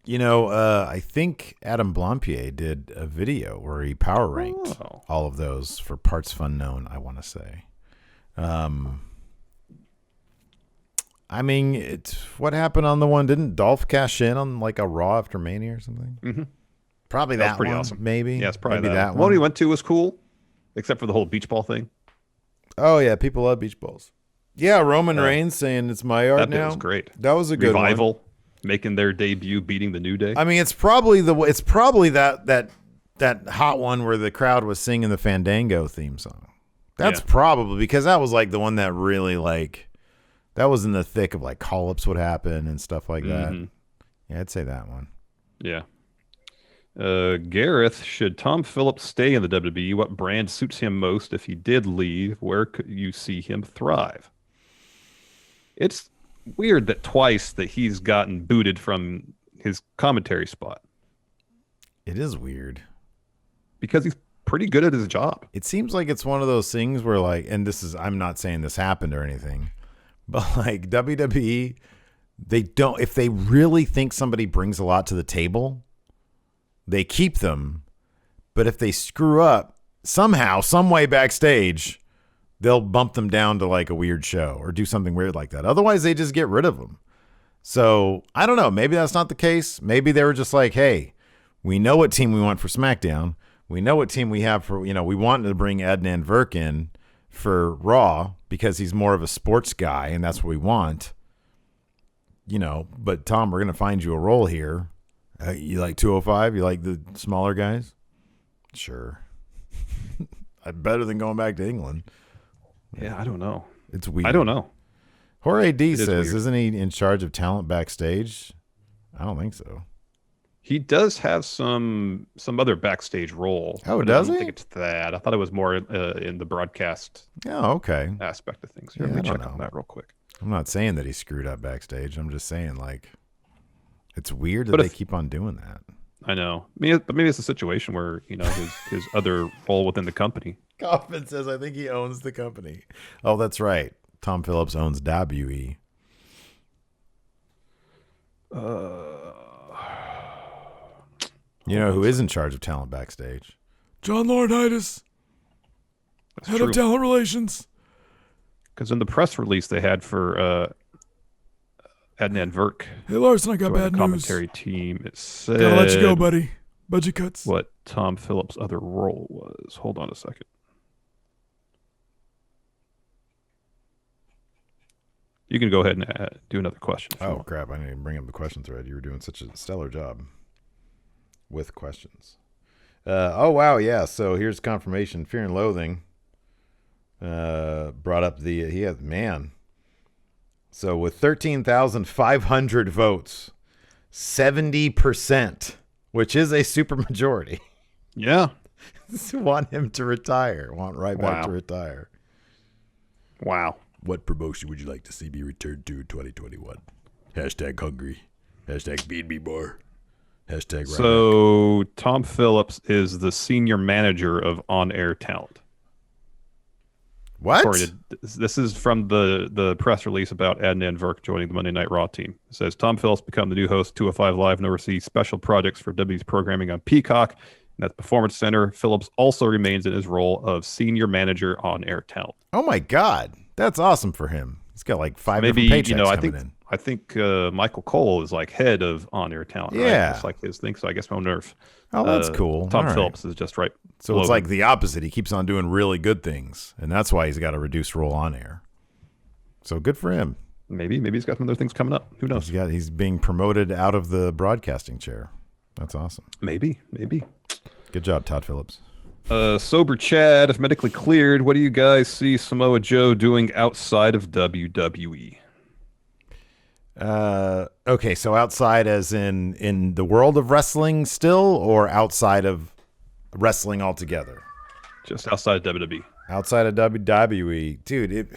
S1: You know, I think Adam Blampier did a video where he power ranked all of those for Parts Fun Known, I want to say. I mean, what happened on the one? Didn't Dolph cash in on like a Raw after Mania or something?
S2: Mm-hmm.
S1: Probably
S2: That was
S1: that
S2: pretty
S1: one,
S2: awesome.
S1: maybe.
S2: Yeah, it's probably
S1: maybe that
S2: one.
S1: one.
S2: One we went to was cool, except for the whole beach ball thing.
S1: Oh, yeah, people love beach balls. Yeah, Roman Reigns saying it's my yard
S2: That bit
S1: now.
S2: was great.
S1: That was a good
S2: Revival
S1: one.
S2: making their debut, beating the New Day.
S1: I mean, it's probably that hot one where the crowd was singing the Fandango theme song. That's probably because that was like the one that really like that was in the thick of like call-ups would happen and stuff like that. Yeah, I'd say that one.
S2: Yeah. Gareth, should Tom Phillips stay in the WWE? What brand suits him most? If he did leave, where could you see him thrive? It's weird that twice that he's gotten booted from his commentary spot.
S1: It is weird.
S2: Because he's pretty good at his job.
S1: It seems like it's one of those things where like, and this is, I'm not saying this happened or anything, but like WWE, they don't, if they really think somebody brings a lot to the table, they keep them. But if they screw up somehow, some way backstage, they'll bump them down to like a weird show or do something weird like that. Otherwise, they just get rid of them. So I don't know. Maybe that's not the case. Maybe they were just like, hey, we know what team we want for SmackDown. We know what team we have for, we wanted to bring Adnan Virk in for Raw because he's more of a sports guy and that's what we want. But Tom, we're going to find you a role here. You like 205? You like the smaller guys? Sure. Better than going back to England.
S2: Yeah, I don't know.
S1: It's weird.
S2: I don't know.
S1: Jorge D says,
S2: weird.
S1: isn't he in charge of talent backstage? I don't think so.
S2: He does have some other backstage role.
S1: Oh,
S2: but
S1: does
S2: I don't
S1: he?
S2: think it's that. I thought it was more in the broadcast
S1: Oh, okay.
S2: aspect of things. Here,
S1: Yeah,
S2: let
S1: I
S2: me
S1: don't
S2: check on
S1: know.
S2: that real quick.
S1: I'm not saying that he screwed up backstage. I'm just saying, like, it's weird that
S2: But
S1: they
S2: if-
S1: keep on doing that.
S2: I know. But maybe it's a situation where, his other role within the company.
S1: Kaufman says, I think he owns the company. Oh, that's right. Tom Phillips owns WE. You know who is in charge of talent backstage? John Laurinaitis,
S2: That's
S1: head
S2: true.
S1: of talent relations.
S2: Because in the press release they had for Adnan Virk,
S1: Hey, Larson, I got
S2: joined the commentary team, it said
S1: Gotta let you go, buddy. Budget cuts.
S2: what Tom Phillips' other role was. Hold on a second. You can go ahead and do another question. If you
S1: Oh,
S2: want.
S1: crap. I need to bring up the question thread. You were doing such a stellar job with questions. Oh, wow. Yeah. So here's confirmation. Fear and Loathing brought up man. So with 13,500 votes, 70%, which is a supermajority,
S2: Yeah.
S1: want him to retire. Want right back
S2: Wow.
S1: to retire.
S2: Wow.
S1: What promotion would you like to see me return to in 2021? Hashtag hungry. Hashtag feed me more. Hashtag right back.
S2: So Tom Phillips is the senior manager of on-air talent.
S1: What?
S2: This is from the press release about Adnan Virk joining the Monday Night Raw team. It says Tom Phillips become the new host of 205 Live and oversees special projects for WWE's programming on Peacock and at the Performance Center. Phillips also remains in his role of senior manager on air talent.
S1: Oh my God. That's awesome for him. He's got like 5
S2: maybe,
S1: different paychecks
S2: I
S1: coming
S2: think
S1: in.
S2: I think Michael Cole is like head of on-air talent.
S1: Yeah.
S2: Right? Just like his thing. So I guess no nerf.
S1: Oh, that's cool.
S2: Tom
S1: All right.
S2: Phillips is just right.
S1: So it's like the opposite. He keeps on doing really good things, and that's why he's got a reduced role on air. So good for him.
S2: Maybe he's got some other things coming up. Who knows?
S1: He's being promoted out of the broadcasting chair. That's awesome.
S2: Maybe.
S1: Good job, Todd Phillips.
S2: Sober Chad, if medically cleared, what do you guys see Samoa Joe doing outside of WWE?
S1: Okay, so outside as in the world of wrestling still, or outside of wrestling altogether?
S2: Just outside of WWE.
S1: Outside of WWE. Dude,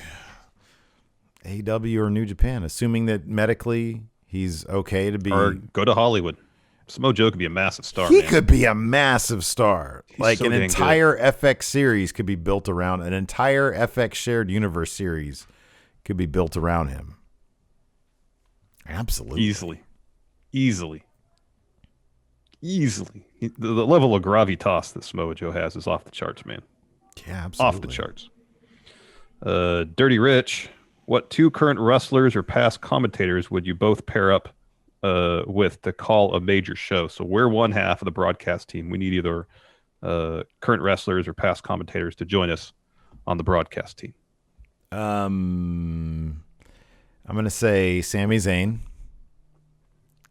S1: AEW or New Japan, assuming that medically he's okay to be...
S2: Or go to Hollywood. Samoa Joe could be a massive star,
S1: He
S2: man.
S1: could be a massive star. Like
S2: so
S1: an
S2: dang
S1: entire FX series could be built around, an entire FX shared universe series could be built around him. Absolutely.
S2: Easily. The level of gravitas that Samoa Joe has is off the charts, man.
S1: Yeah, absolutely.
S2: Off the charts. Dirty Rich, what 2 current wrestlers or past commentators would you both pair up with to call a major show? So we're one half of the broadcast team. We need either current wrestlers or past commentators to join us on the broadcast team.
S1: I'm going to say Sami Zayn.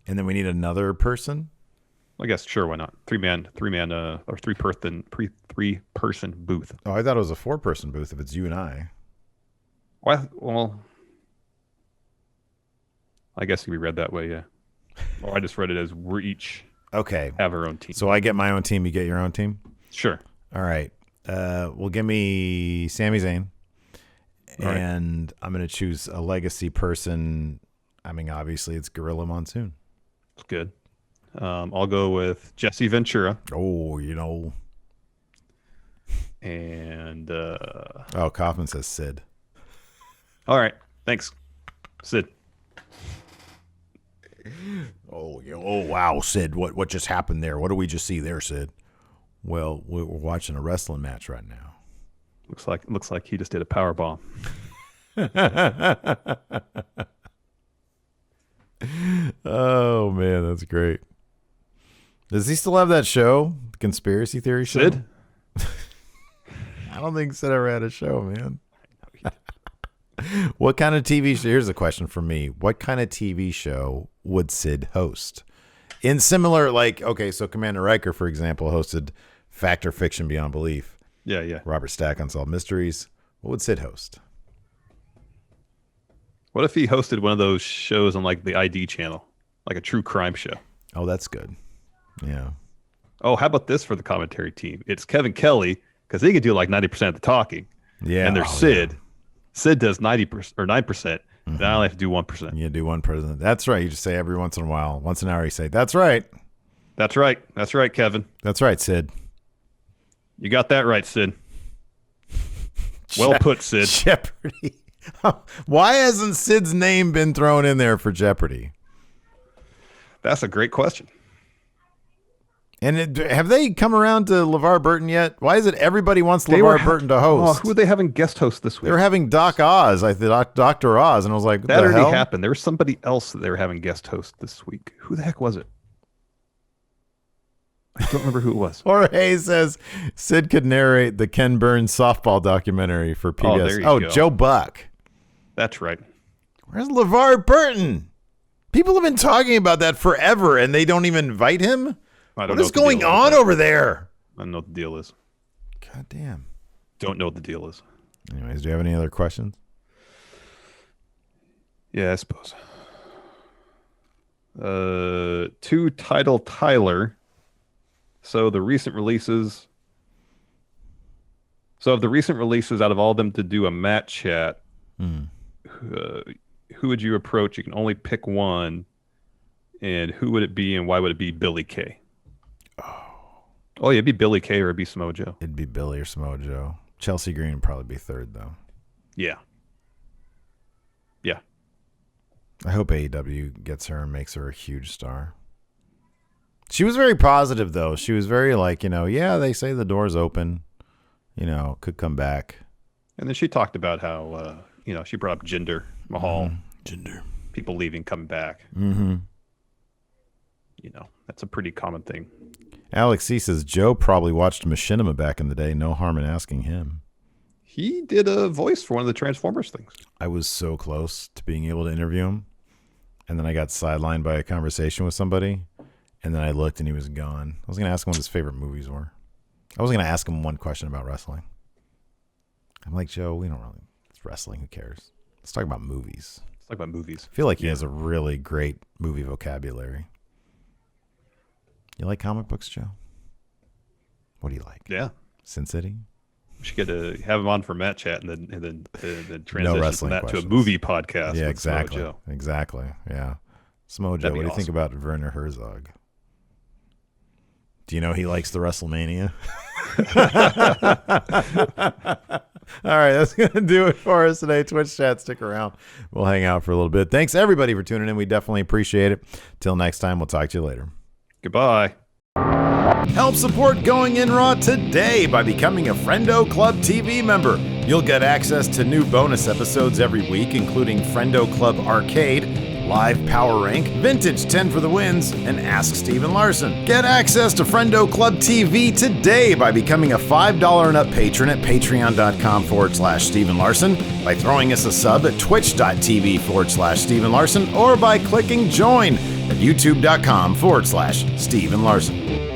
S1: And then we need another person.
S2: I guess, sure, why not? Three person booth.
S1: Oh, I thought it was a 4-person booth if it's you and I.
S2: Well, I guess it could be read that way, yeah. Or I just read it as we're each have our own team.
S1: So I get my own team, you get your own team?
S2: Sure.
S1: All right. Well, give me Sami Zayn. And I'm going to choose a legacy person. I mean, obviously, it's Gorilla Monsoon.
S2: It's good. I'll go with Jesse Ventura.
S1: Oh,
S2: And
S1: Kaufman says Sid.
S2: All right, thanks, Sid.
S1: Oh, wow, Sid. What just happened there? What did we just see there, Sid? Well, we're watching a wrestling match right now.
S2: Looks like he just did a power bomb.
S1: Oh man, that's great. Does he still have that show, the conspiracy theory show?
S2: Sid?
S1: I don't think Sid ever had a show, man. What kind of TV show? Here's a question for me. What kind of TV show would Sid host? In similar, so Commander Riker, for example, hosted Fact or Fiction Beyond Belief.
S2: Yeah.
S1: Robert Stack Unsolved Mysteries. What would Sid host?
S2: What if he hosted one of those shows on like the ID channel, like a true crime show?
S1: Oh, that's good. Yeah.
S2: Oh, how about this for the commentary team? It's Kevin Kelly, because he can do like 90% of the talking.
S1: Yeah.
S2: And there's Sid.
S1: Yeah.
S2: Sid does 90% or 9%. Then I only have to do 1%.
S1: You do 1%. That's right. You just say every once in a while. Once an hour, you say, that's right.
S2: That's right. That's right, Kevin.
S1: That's right, Sid.
S2: You got that right, Sid. Well put, Sid.
S1: Jeopardy. Why hasn't Sid's name been thrown in there for Jeopardy?
S2: That's a great question.
S1: And have they come around to LeVar Burton yet? Why is it everybody wants LeVar Burton to host?
S2: Oh, who are they having guest host this week?
S1: They were having Doc Oz, Dr. Oz, and I was like, what
S2: that
S1: the
S2: already
S1: hell?
S2: happened. There was somebody else that they were having guest host this week. Who the heck was it? I don't remember who it was.
S1: Jorge says Sid could narrate the Ken Burns softball documentary for PBS.
S2: there you go.
S1: Joe Buck.
S2: That's right.
S1: Where's LeVar Burton? People have been talking about that forever, and they don't even invite him? What is going on over there?
S2: I don't know what the deal is.
S1: God damn.
S2: Don't know what the deal is.
S1: Anyways, do you have any other questions?
S2: Yeah, I suppose. To Title Tyler. So of the recent releases out of all of them to do a match chat, who would you approach? You can only pick one. And who would it be and why would it be Billy Kay? Oh, yeah, it'd be Billy Kay or it'd be Samoa Joe.
S1: It'd be Billy or Samoa Joe. Chelsea Green would probably be third, though.
S2: Yeah.
S1: I hope AEW gets her and makes her a huge star. She was very positive, though. She was very they say the door's open. Could come back.
S2: And then she talked about how she brought up Jinder Mahal.
S1: Jinder.
S2: People leaving, coming back.
S1: Mm-hmm.
S2: That's a pretty common thing.
S1: Alex C says Joe probably watched Machinima back in the day. No harm in asking him.
S2: He did a voice for one of the Transformers things.
S1: I was so close to being able to interview him, and then I got sidelined by a conversation with somebody, and then I looked and he was gone. I was going to ask him what his favorite movies were. I was going to ask him one question about wrestling. I'm like, Joe, we don't really... It's wrestling. Who cares? Let's talk about movies.
S2: Let's talk about movies.
S1: I feel like he has a really great movie vocabulary. You like comic books, Joe? What do you like?
S2: Yeah.
S1: Sin City?
S2: We should get to have him on for Matt Chat and then transition from that
S1: questions.
S2: to a movie podcast.
S1: Yeah,
S2: with
S1: exactly.
S2: Joe.
S1: Exactly. Yeah. Smo Joe, what do you think about Werner Herzog? Do you know he likes the WrestleMania? All right, that's going to do it for us today. Twitch chat, stick around. We'll hang out for a little bit. Thanks, everybody, for tuning in. We definitely appreciate it. Till next time, we'll talk to you later.
S2: Goodbye.
S1: Help support Going In Raw today by becoming a Friendo Club TV member. You'll get access to new bonus episodes every week, including Friendo Club Arcade, Live Power Rank, Vintage 10 for the Wins, and Ask Steven Larson. Get access to Friendo Club TV today by becoming a $5 and up patron at patreon.com/Steven Larson, by throwing us a sub at twitch.tv/Steven Larson, or by clicking join at youtube.com/Steven Larson.